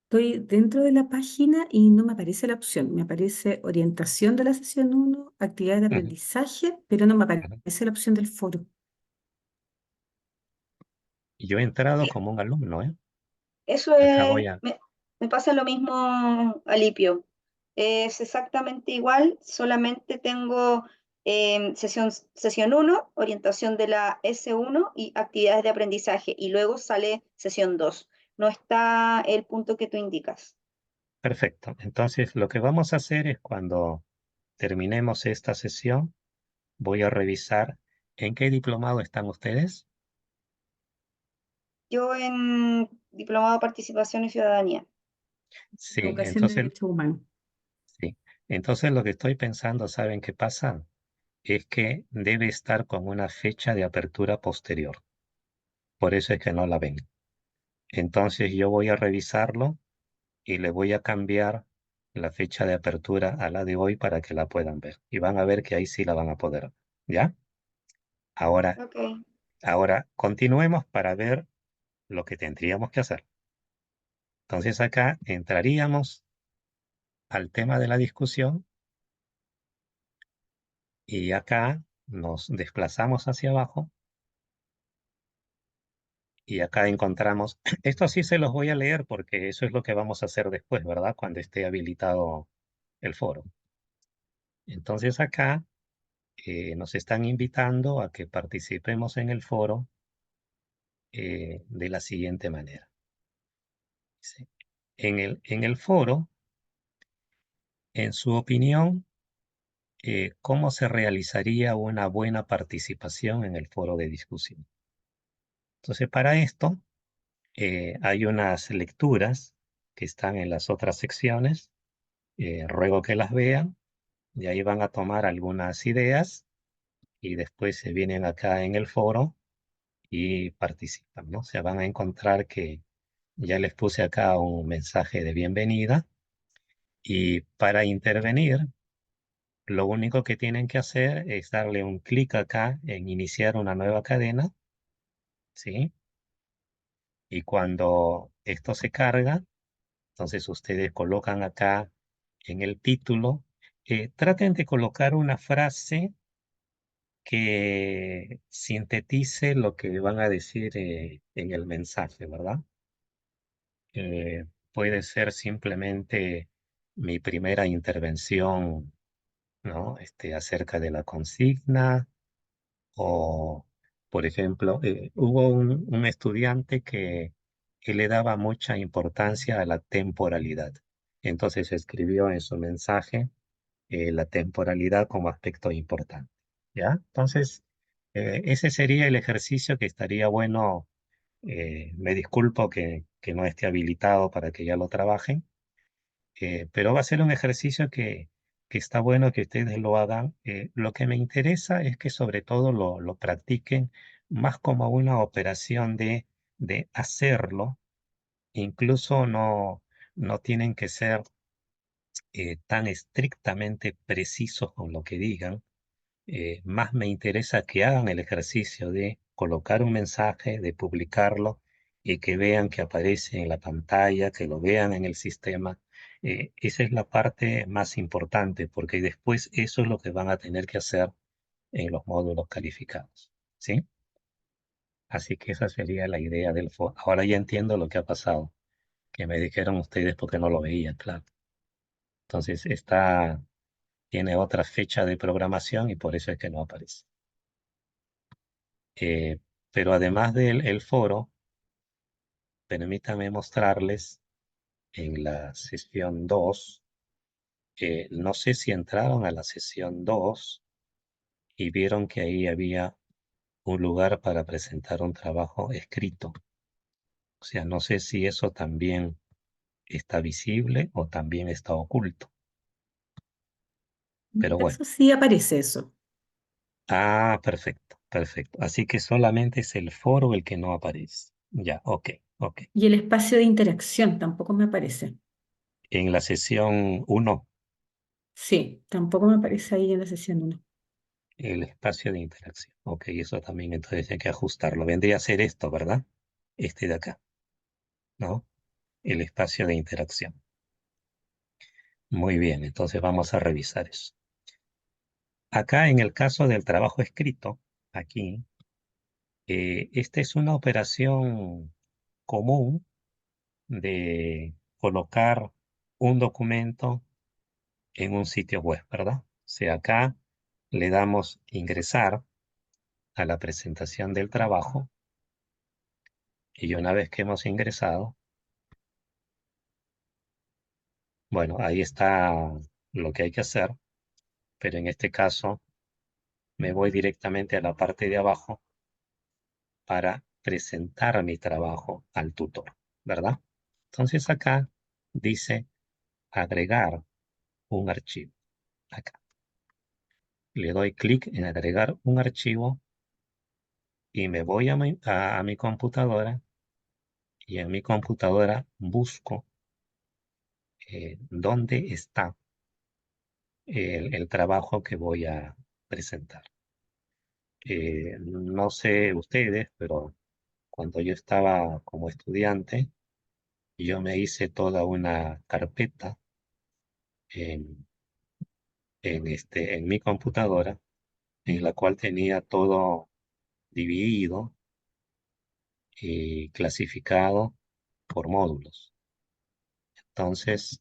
estoy dentro de la página y no me aparece la opción. Me aparece orientación de la sesión 1, actividades de Ujú, aprendizaje, pero no me ujú. aparece la opción del foro. Y yo he entrado como un alumno, ¿eh? Eso Acá es, voy a... me pasa lo mismo, Alipio. Es exactamente igual, solamente tengo sesión 1, orientación de la S1 y actividades de aprendizaje, y luego sale sesión 2. No está el punto que tú indicas. Perfecto. Entonces, lo que vamos a hacer es cuando terminemos esta sesión, voy a revisar en qué diplomado están ustedes. Yo en Diplomado de Participación y Ciudadanía. Sí, Educación de entonces, Derechos Humanos. sí. Entonces lo que estoy pensando, ¿saben qué pasa? Es que debe estar con una fecha de apertura posterior. Por eso es que no la ven. Entonces yo voy a revisarlo y le voy a cambiar la fecha de apertura a la de hoy para que la puedan ver. Y van a ver que ahí sí la van a poder ver. ¿Ya? Ahora, Ok. ahora continuemos para ver lo que tendríamos que hacer. Entonces acá entraríamos al tema de la discusión y acá nos desplazamos hacia abajo y acá encontramos, esto sí se los voy a leer porque eso es lo que vamos a hacer después, ¿verdad? Cuando esté habilitado el foro. Entonces acá nos están invitando a que participemos en el foro de la siguiente manera. Dice, en el foro, en su opinión, ¿cómo se realizaría una buena participación en el foro de discusión? Entonces, para esto, hay unas lecturas que están en las otras secciones. Ruego que las vean y ahí van a tomar algunas ideas y después se vienen acá en el foro y participan, ¿no? O sea, van a encontrar que ya les puse acá un mensaje de bienvenida y para intervenir, lo único que tienen que hacer es darle un clic acá en iniciar una nueva cadena, ¿sí? Y cuando esto se carga, entonces ustedes colocan acá en el título traten de colocar una frase que sintetice lo que van a decir en el mensaje, ¿verdad? Puede ser simplemente mi primera intervención, ¿no? Acerca de la consigna o, por ejemplo, hubo un estudiante que le daba mucha importancia a la temporalidad. Entonces escribió en su mensaje la temporalidad como aspecto importante, ¿ya? Entonces, ese sería el ejercicio que estaría bueno. Me disculpo que no esté habilitado para que ya lo trabajen, pero va a ser un ejercicio que está bueno que ustedes lo hagan. Lo que me interesa es que sobre todo lo practiquen más como una operación de hacerlo. Incluso no tienen que ser tan estrictamente precisos con lo que digan. Más me interesa que hagan el ejercicio de colocar un mensaje, de publicarlo y que vean que aparece en la pantalla, que lo vean en el sistema. Esa es la parte más importante porque después eso es lo que van a tener que hacer en los módulos calificados. ¿Sí? Así que esa sería la idea del foro. Ahora ya entiendo lo que ha pasado, que me dijeron ustedes porque no lo veían, claro. Entonces tiene otra fecha de programación y por eso es que no aparece. Eh, pero además del el foro, permítanme mostrarles en la sesión 2, no sé si entraron a la sesión 2 y vieron que ahí había un lugar para presentar un trabajo escrito. O sea, no sé si eso también está visible o también está oculto. En mi Pero bueno. caso sí aparece eso. Ah, perfecto, perfecto. Así que solamente es el foro el que no aparece. Ya, ok, ok. Y el espacio de interacción tampoco me aparece. En la sesión 1, Sí, tampoco me aparece ahí en la sesión 1. el espacio de interacción. Ok, eso también entonces hay que ajustarlo. Vendría a ser esto, ¿verdad? Este de acá, ¿no? El espacio de interacción. Muy bien, entonces vamos a revisar eso. Acá en el caso del trabajo escrito, aquí, esta es una operación común de colocar un documento en un sitio web, ¿verdad? O sea, acá le damos ingresar a la presentación del trabajo y una vez que hemos ingresado, bueno, ahí está lo que hay que hacer, pero en este caso me voy directamente a la parte de abajo para presentar mi trabajo al tutor, ¿verdad? Entonces acá dice agregar un archivo. Acá le doy clic en agregar un archivo y me voy a mi computadora y en mi computadora busco dónde está el trabajo que voy a presentar. No sé ustedes, pero cuando yo estaba como estudiante, yo me hice toda una carpeta en, en mi computadora, en la cual tenía todo dividido y clasificado por módulos. Entonces,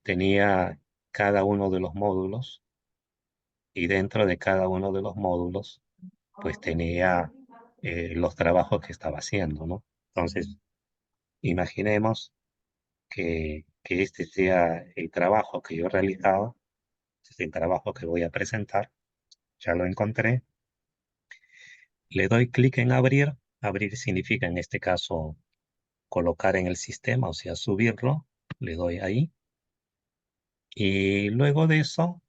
tenía cada uno de los módulos y dentro de cada uno de los módulos, pues tenía los trabajos que estaba haciendo, ¿no? Entonces, imaginemos que este sea el trabajo que yo he realizado, este es el trabajo que voy a presentar, ya lo encontré, le doy clic en abrir, abrir significa en este caso colocar en el sistema, o sea, subirlo, le doy ahí, y luego de eso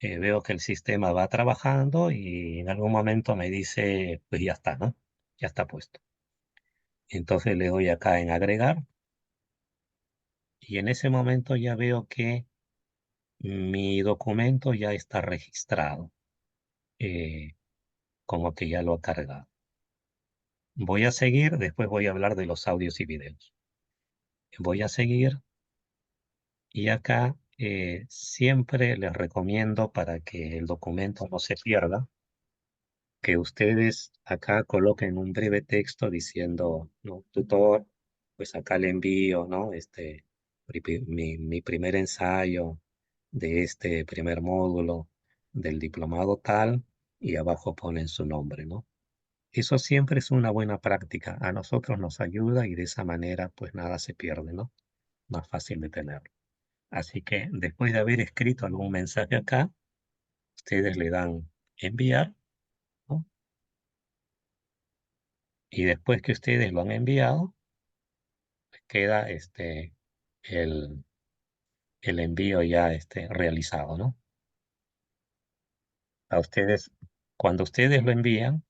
veo que el sistema va trabajando y en algún momento me dice, pues ya está, ¿no? Ya está puesto. Entonces le doy acá en agregar y en ese momento ya veo que mi documento ya está registrado, eh, como que ya lo ha cargado. Voy a seguir, después voy a hablar de los audios y videos. Voy a seguir y acá siempre les recomiendo para que el documento no se pierda, que ustedes acá coloquen un breve texto diciendo, no, tutor, pues acá le envío, ¿no? Mi primer ensayo de este primer módulo del diplomado tal, y abajo ponen su nombre, ¿no? Eso siempre es una buena práctica. A nosotros nos ayuda y de esa manera, pues nada se pierde, ¿no? Más fácil de tener. Así que después de haber escrito algún mensaje acá, ustedes le dan enviar, ¿no? Y después que ustedes lo han enviado, queda el, el envío ya realizado, ¿no? A ustedes, cuando ustedes lo envían,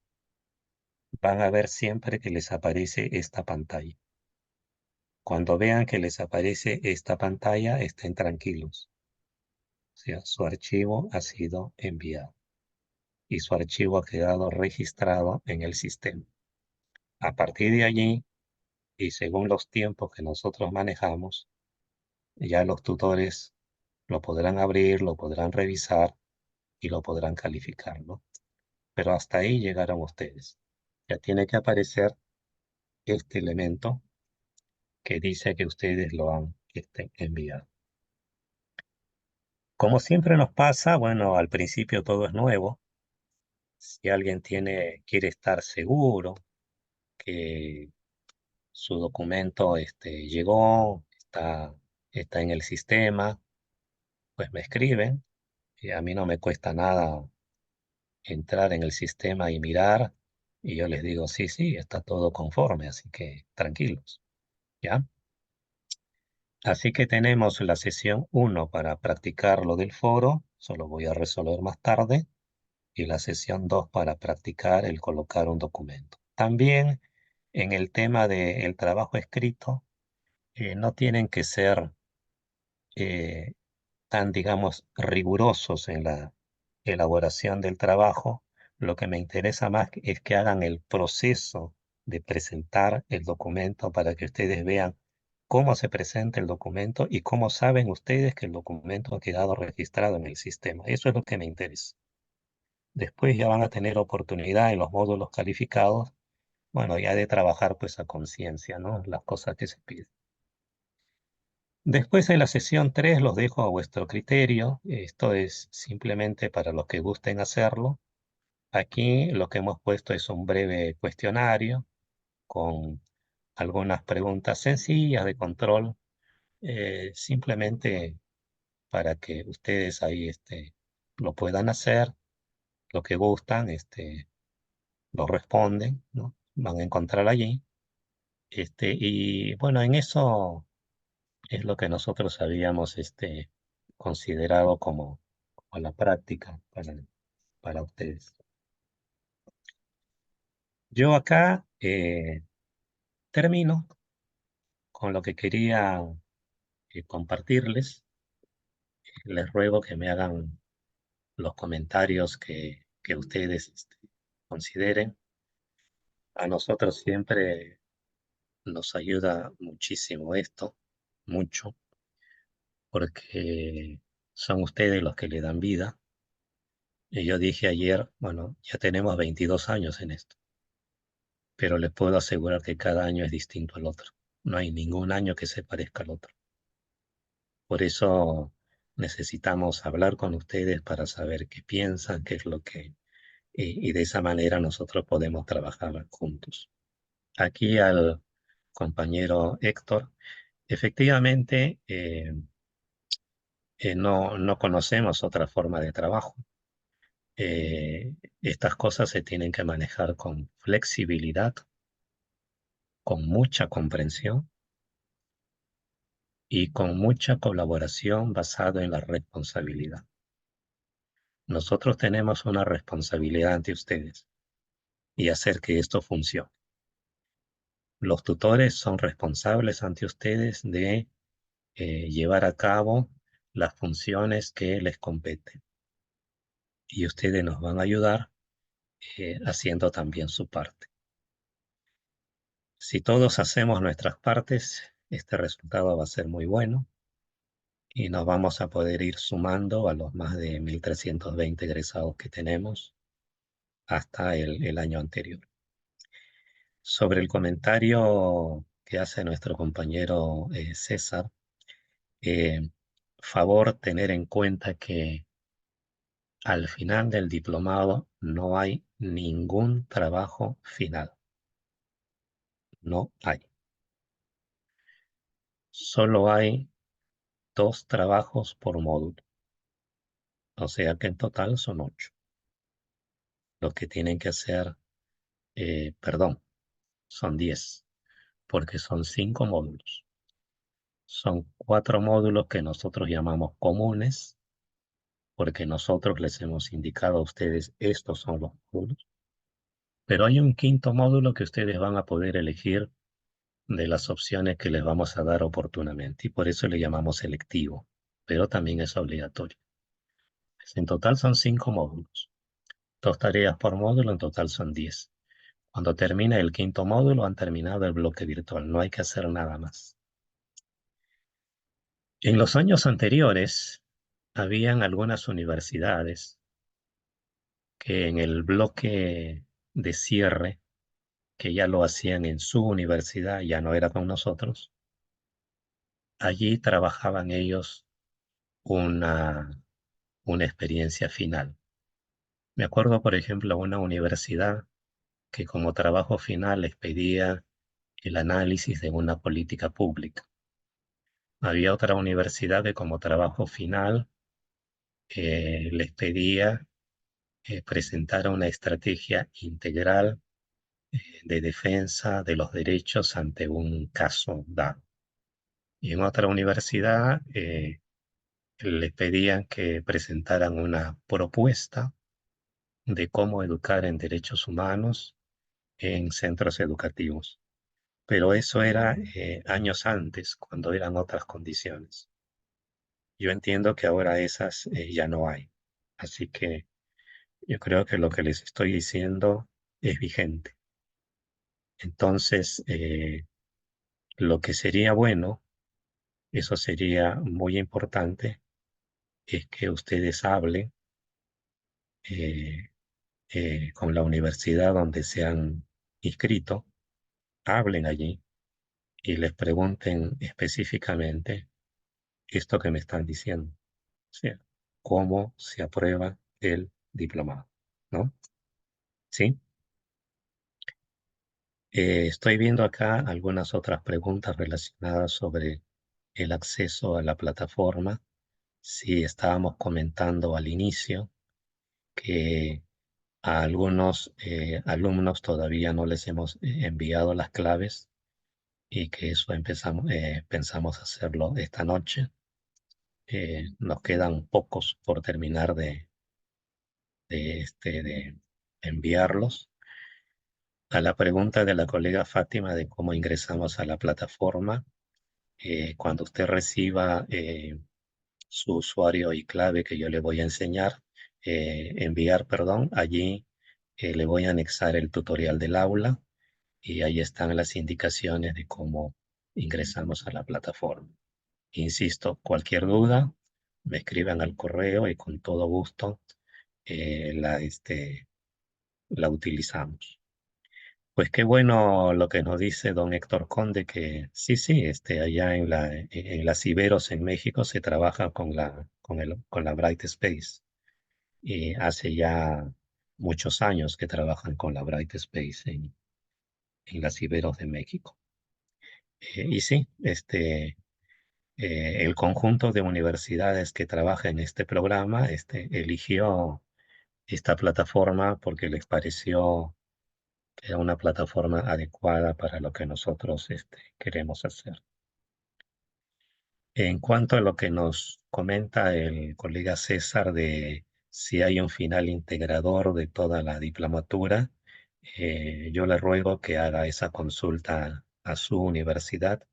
van a ver siempre que les aparece esta pantalla. Cuando vean que les aparece esta pantalla, estén tranquilos. O sea, su archivo ha sido enviado y su archivo ha quedado registrado en el sistema. A partir de allí, y según los tiempos que nosotros manejamos, ya los tutores lo podrán abrir, lo podrán revisar y lo podrán calificar, ¿no? Pero hasta ahí llegaron ustedes. Ya tiene que aparecer este elemento que dice que ustedes lo han enviado. Como siempre nos pasa, bueno, al principio todo es nuevo. Si alguien quiere estar seguro que su documento llegó, está en el sistema, pues me escriben. Y a mí no me cuesta nada entrar en el sistema y mirar, y yo les digo, sí, sí, está todo conforme, así que tranquilos, ¿ya? Así que tenemos la sesión 1 para practicar lo del foro, solo voy a resolver más tarde, y la sesión 2 para practicar el colocar un documento. También en el tema del trabajo escrito, no tienen que ser eh, tan, digamos, rigurosos en la elaboración del trabajo. Lo que me interesa más es que hagan el proceso de presentar el documento para que ustedes vean cómo se presenta el documento y cómo saben ustedes que el documento ha quedado registrado en el sistema. Eso es lo que me interesa. Después ya van a tener oportunidad en los módulos calificados, bueno, ya de trabajar pues a conciencia, ¿no? Las cosas que se piden. Después de la sesión 3 los dejo a vuestro criterio. Esto es simplemente para los que gusten hacerlo. Aquí lo que hemos puesto es un breve cuestionario con algunas preguntas sencillas de control, simplemente para que ustedes ahí lo puedan hacer, lo que gustan, lo responden, ¿no? Van a encontrar allí. Y bueno, en eso es lo que nosotros habíamos considerado como la práctica para ustedes. Yo acá termino con lo que quería compartirles. Les ruego que me hagan los comentarios que ustedes consideren. A nosotros siempre nos ayuda muchísimo esto, mucho, porque son ustedes los que le dan vida. Y yo dije ayer, bueno, ya tenemos 22 años en esto, pero les puedo asegurar que cada año es distinto al otro. No hay ningún año que se parezca al otro. Por eso necesitamos hablar con ustedes para saber qué piensan, qué es lo que... y de esa manera nosotros podemos trabajar juntos. Aquí al compañero Héctor, efectivamente no conocemos otra forma de trabajo. Estas cosas se tienen que manejar con flexibilidad, con mucha comprensión y con mucha colaboración basada en la responsabilidad. Nosotros tenemos una responsabilidad ante ustedes y hacer que esto funcione. Los tutores son responsables ante ustedes de llevar a cabo las funciones que les competen. Y ustedes nos van a ayudar haciendo también su parte. Si todos hacemos nuestras partes, este resultado va a ser muy bueno. y nos vamos a poder ir sumando a los más de 1.320 egresados que tenemos hasta el año anterior. Sobre el comentario que hace nuestro compañero César, favor tener en cuenta que al final del diplomado no hay ningún trabajo final. No hay. Solo hay 2 trabajos por módulo. O sea que en total son 8. Los que tienen que hacer, perdón, son 10, porque son 5 módulos. Son 4 módulos que nosotros llamamos comunes, porque nosotros les hemos indicado a ustedes estos son los módulos. Pero hay un 5.º módulo que ustedes van a poder elegir de las opciones que les vamos a dar oportunamente, y por eso le llamamos selectivo, pero también es obligatorio. En total son 5 módulos. 2 tareas por módulo, en total son 10. Cuando termine el 5.º módulo, han terminado el bloque virtual. No hay que hacer nada más. En los años anteriores, habían algunas universidades que en el bloque de cierre, que ya lo hacían en su universidad, ya no era con nosotros, allí trabajaban ellos una, una experiencia final. Me acuerdo, por ejemplo, una universidad que como trabajo final les pedía el análisis de una política pública. Había otra universidad que como trabajo final les pedía presentar una estrategia integral de defensa de los derechos ante un caso dado. Y en otra universidad les pedían que presentaran una propuesta de cómo educar en derechos humanos en centros educativos. Pero eso era años antes, cuando eran otras condiciones. Yo entiendo que ahora esas ya no hay. Así que yo creo que lo que les estoy diciendo es vigente. Entonces, lo que sería bueno, eso sería muy importante, es que ustedes hablen eh, con la universidad donde se han inscrito, hablen allí y les pregunten específicamente esto que me están diciendo, ¿sí? ¿Cómo se aprueba el diplomado? ¿No? ¿Sí? Estoy viendo acá algunas otras preguntas relacionadas sobre el acceso a la plataforma. Sí, estábamos comentando al inicio que a algunos alumnos todavía no les hemos enviado las claves y que eso pensamos hacerlo esta noche. Nos quedan pocos por terminar de enviarlos. A la pregunta de la colega Fátima de cómo ingresamos a la plataforma, cuando usted reciba su usuario y clave que yo le voy a enviar, perdón, allí le voy a anexar el tutorial del aula y ahí están las indicaciones de cómo ingresamos a la plataforma. Insisto, cualquier duda, me escriban al correo y con todo gusto la utilizamos. Pues qué bueno lo que nos dice don Héctor Conde, que sí, sí, allá en las Iberos en México se trabaja con la Bright Space y hace ya muchos años que trabajan con la Bright Space en las Iberos de México. Y sí, el conjunto de universidades que trabaja en este programa eligió esta plataforma porque les pareció que era una plataforma adecuada para lo que nosotros queremos hacer. En cuanto a lo que nos comenta el colega César de si hay un final integrador de toda la diplomatura, yo le ruego que haga esa consulta a su universidad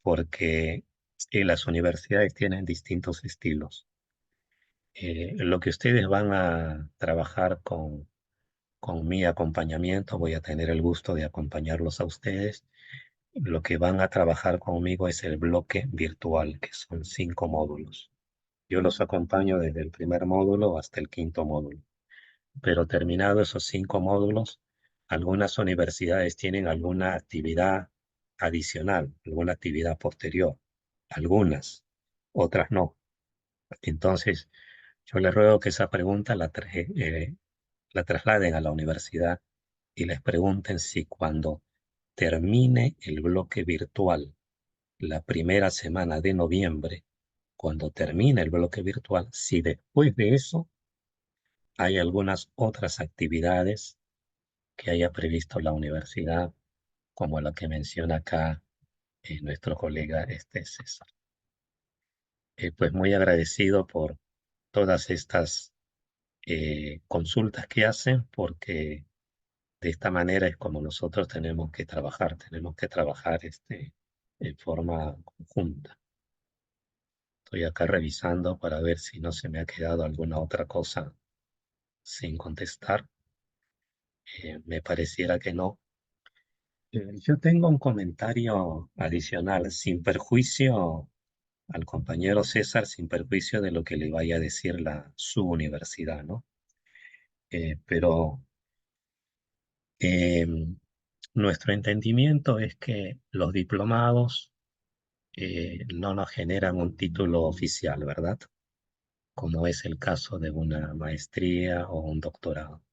porque las universidades tienen distintos estilos. Lo que ustedes van a trabajar con mi acompañamiento, voy a tener el gusto de acompañarlos a ustedes, lo que van a trabajar conmigo es el bloque virtual, que son 5 módulos. Yo los acompaño desde el primer módulo hasta el quinto módulo. Pero terminado esos 5 módulos, algunas universidades tienen alguna actividad adicional, alguna actividad posterior. Algunas, otras no. Entonces, yo les ruego que esa pregunta la trasladen a la universidad y les pregunten si cuando termine el bloque virtual, la primera semana de noviembre, cuando termine el bloque virtual, si después de eso hay algunas otras actividades que haya previsto la universidad, como la que menciona acá nuestro colega César. Pues muy agradecido por todas estas consultas que hacen, porque de esta manera es como nosotros tenemos que trabajar en forma conjunta. Estoy acá revisando para ver si no se me ha quedado alguna otra cosa sin contestar. Me pareciera que no. Yo tengo un comentario adicional, sin perjuicio al compañero César, sin perjuicio de lo que le vaya a decir su universidad, ¿no? Pero nuestro entendimiento es que los diplomados no nos generan un título oficial, ¿verdad? Como es el caso de una maestría o un doctorado.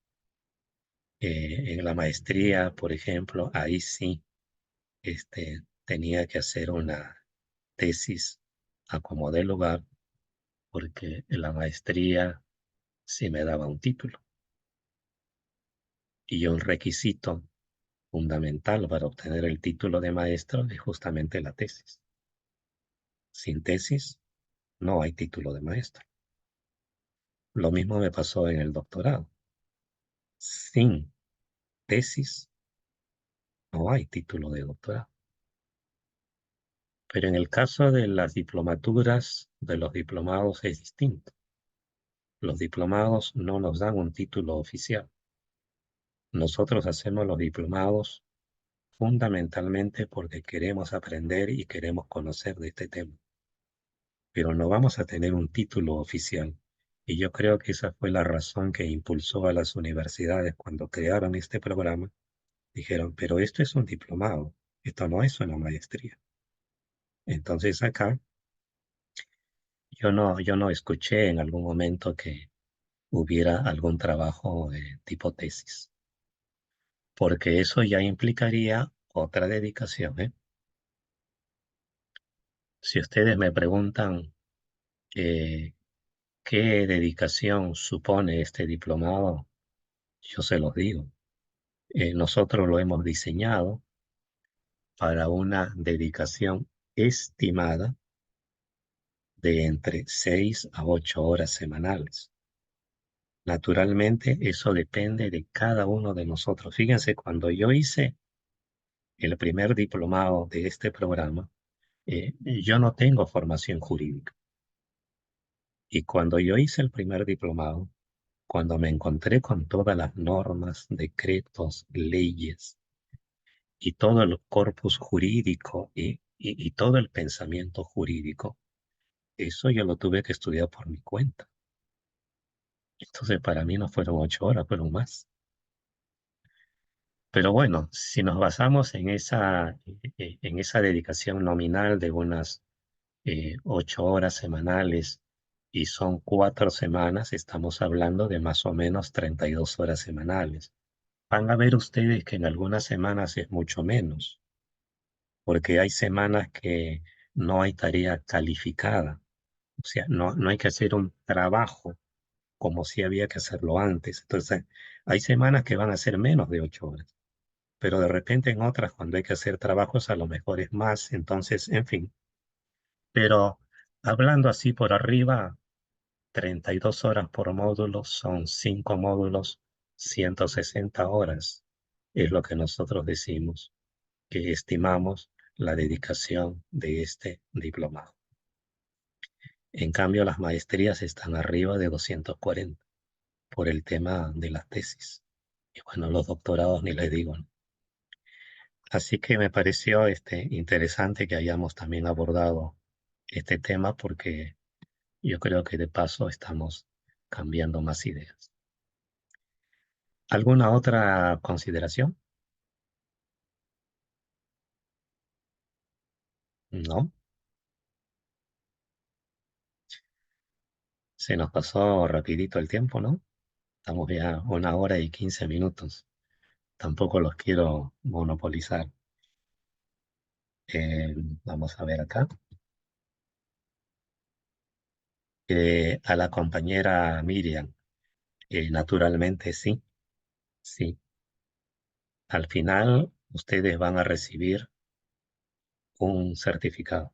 En la maestría, por ejemplo, ahí sí tenía que hacer una tesis a como dé lugar, porque en la maestría sí me daba un título. Y un requisito fundamental para obtener el título de maestro es justamente la tesis. Sin tesis no hay título de maestro. Lo mismo me pasó en el doctorado. Sin tesis no hay título de doctorado. Pero en el caso de las diplomaturas, de los diplomados es distinto. Los diplomados no nos dan un título oficial. Nosotros hacemos los diplomados fundamentalmente porque queremos aprender y queremos conocer de este tema. Pero no vamos a tener un título oficial. Y yo creo que esa fue la razón que impulsó a las universidades cuando crearon este programa. Dijeron, pero esto es un diplomado, esto no es una maestría. Entonces acá yo no escuché en algún momento que hubiera algún trabajo de tipo tesis, porque eso ya implicaría otra dedicación, ¿eh? Si ustedes me preguntan qué dedicación supone este diplomado, yo se los digo. Nosotros lo hemos diseñado para una dedicación estimada de entre 6 a 8 horas semanales. Naturalmente, eso depende de cada uno de nosotros. Fíjense, cuando yo hice el primer diplomado de este programa, yo no tengo formación jurídica. Y cuando yo hice el primer diplomado, cuando me encontré con todas las normas, decretos, leyes y todo el corpus jurídico y todo el pensamiento jurídico, eso yo lo tuve que estudiar por mi cuenta. Entonces, para mí no fueron 8 horas, fueron más. Pero bueno, si nos basamos en esa dedicación nominal de unas 8 horas semanales y son 4 semanas, estamos hablando de más o menos 32 horas semanales. Van a ver ustedes que en algunas semanas es mucho menos, porque hay semanas que no hay tarea calificada. O sea, no hay que hacer un trabajo como si había que hacerlo antes. Entonces, hay semanas que van a ser menos de 8 horas, pero de repente en otras, cuando hay que hacer trabajos, a lo mejor es más. Entonces, en fin. Pero hablando así por arriba, 32 horas por módulo son 5 módulos, 160 horas. Es lo que nosotros decimos, que estimamos la dedicación de este diplomado. En cambio, las maestrías están arriba de 240 por el tema de las tesis. Y bueno, los doctorados ni les digo, ¿no? Así que me pareció interesante que hayamos también abordado este tema porque yo creo que de paso estamos cambiando más ideas. ¿Alguna otra consideración? No. Se nos pasó rapidito el tiempo, ¿no? Estamos ya 1 hora y 15 minutos. Tampoco los quiero monopolizar. Eh, Vamos a ver acá. A la compañera Miriam, naturalmente sí, sí. Al final ustedes van a recibir un certificado,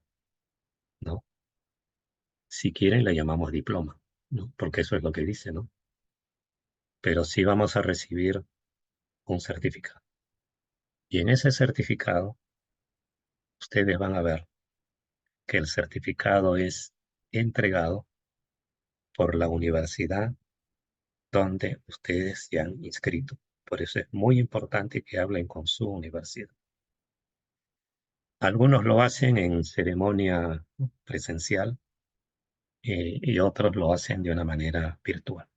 ¿no? Si quieren le llamamos diploma, ¿no? Porque eso es lo que dice, ¿no? Pero sí vamos a recibir un certificado. Y en ese certificado ustedes van a ver que el certificado es entregado por la universidad donde ustedes se han inscrito. Por eso es muy importante que hablen con su universidad. Algunos lo hacen en ceremonia presencial y otros lo hacen de una manera virtual.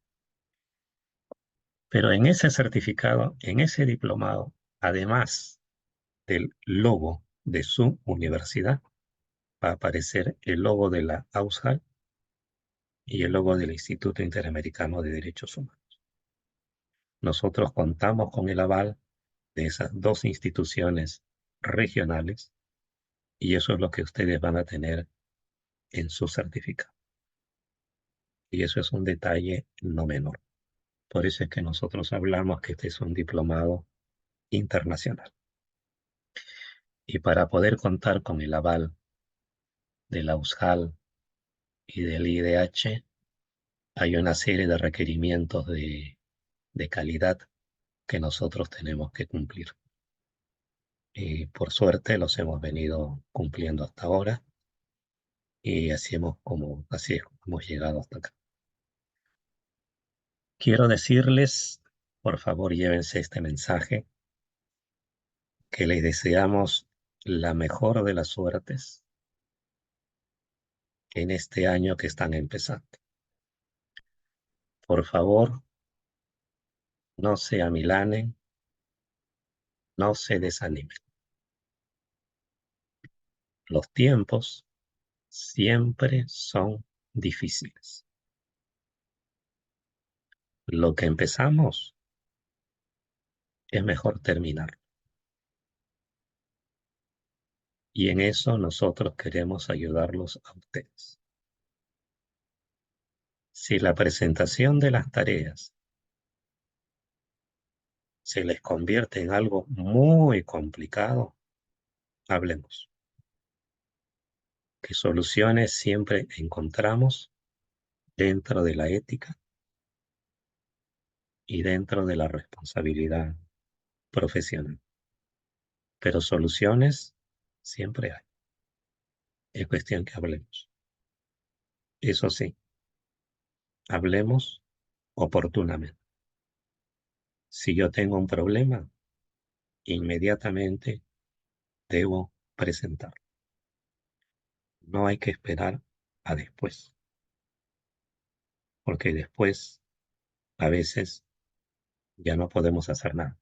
Pero en ese certificado, en ese diplomado, además del logo de su universidad, va a aparecer el logo de la AUSJAL y el logo del Instituto Interamericano de Derechos Humanos. Nosotros contamos con el aval de esas dos instituciones regionales y eso es lo que ustedes van a tener en su certificado. Y eso es un detalle no menor. Por eso es que nosotros hablamos que este es un diplomado internacional. Y para poder contar con el aval de la USJAL y del IDH, hay una serie de requerimientos de calidad que nosotros tenemos que cumplir. Y por suerte los hemos venido cumpliendo hasta ahora y así es como hemos llegado hasta acá. Quiero decirles, por favor, llévense este mensaje, que les deseamos la mejor de las suertes en este año que están empezando. Por favor, no se amilanen, no se desanimen. Los tiempos siempre son difíciles. Lo que empezamos es mejor terminar. Y en eso nosotros queremos ayudarlos a ustedes. Si la presentación de las tareas se les convierte en algo muy complicado, hablemos. Que soluciones siempre encontramos dentro de la ética y dentro de la responsabilidad profesional. Pero soluciones siempre hay. Es cuestión que hablemos. Eso sí, hablemos oportunamente. Si yo tengo un problema, inmediatamente debo presentar. No hay que esperar a después, porque después a veces ya no podemos hacer nada.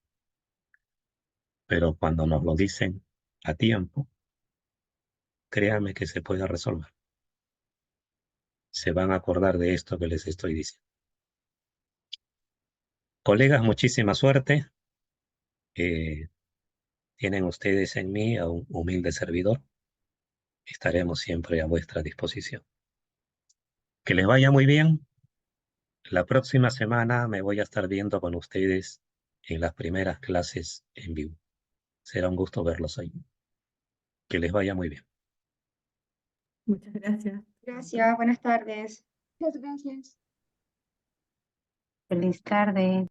Pero cuando nos lo dicen a tiempo, créanme que se puede resolver. Se van a acordar de esto que les estoy diciendo. Colegas, muchísima suerte. Tienen ustedes en mí a un humilde servidor. Estaremos siempre a vuestra disposición. Que les vaya muy bien. La próxima semana me voy a estar viendo con ustedes en las primeras clases en vivo. Será un gusto verlos ahí. Que les vaya muy bien. Muchas gracias. Gracias, buenas tardes. Muchas gracias. Feliz tarde.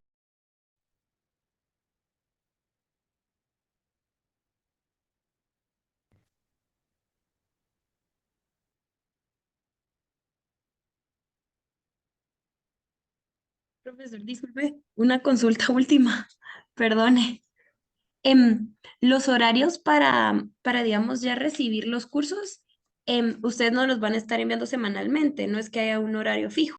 Profesor, disculpe, una consulta última. Perdone. Los horarios para, digamos, ya recibir los cursos, ustedes no los van a estar enviando semanalmente, no es que haya un horario fijo.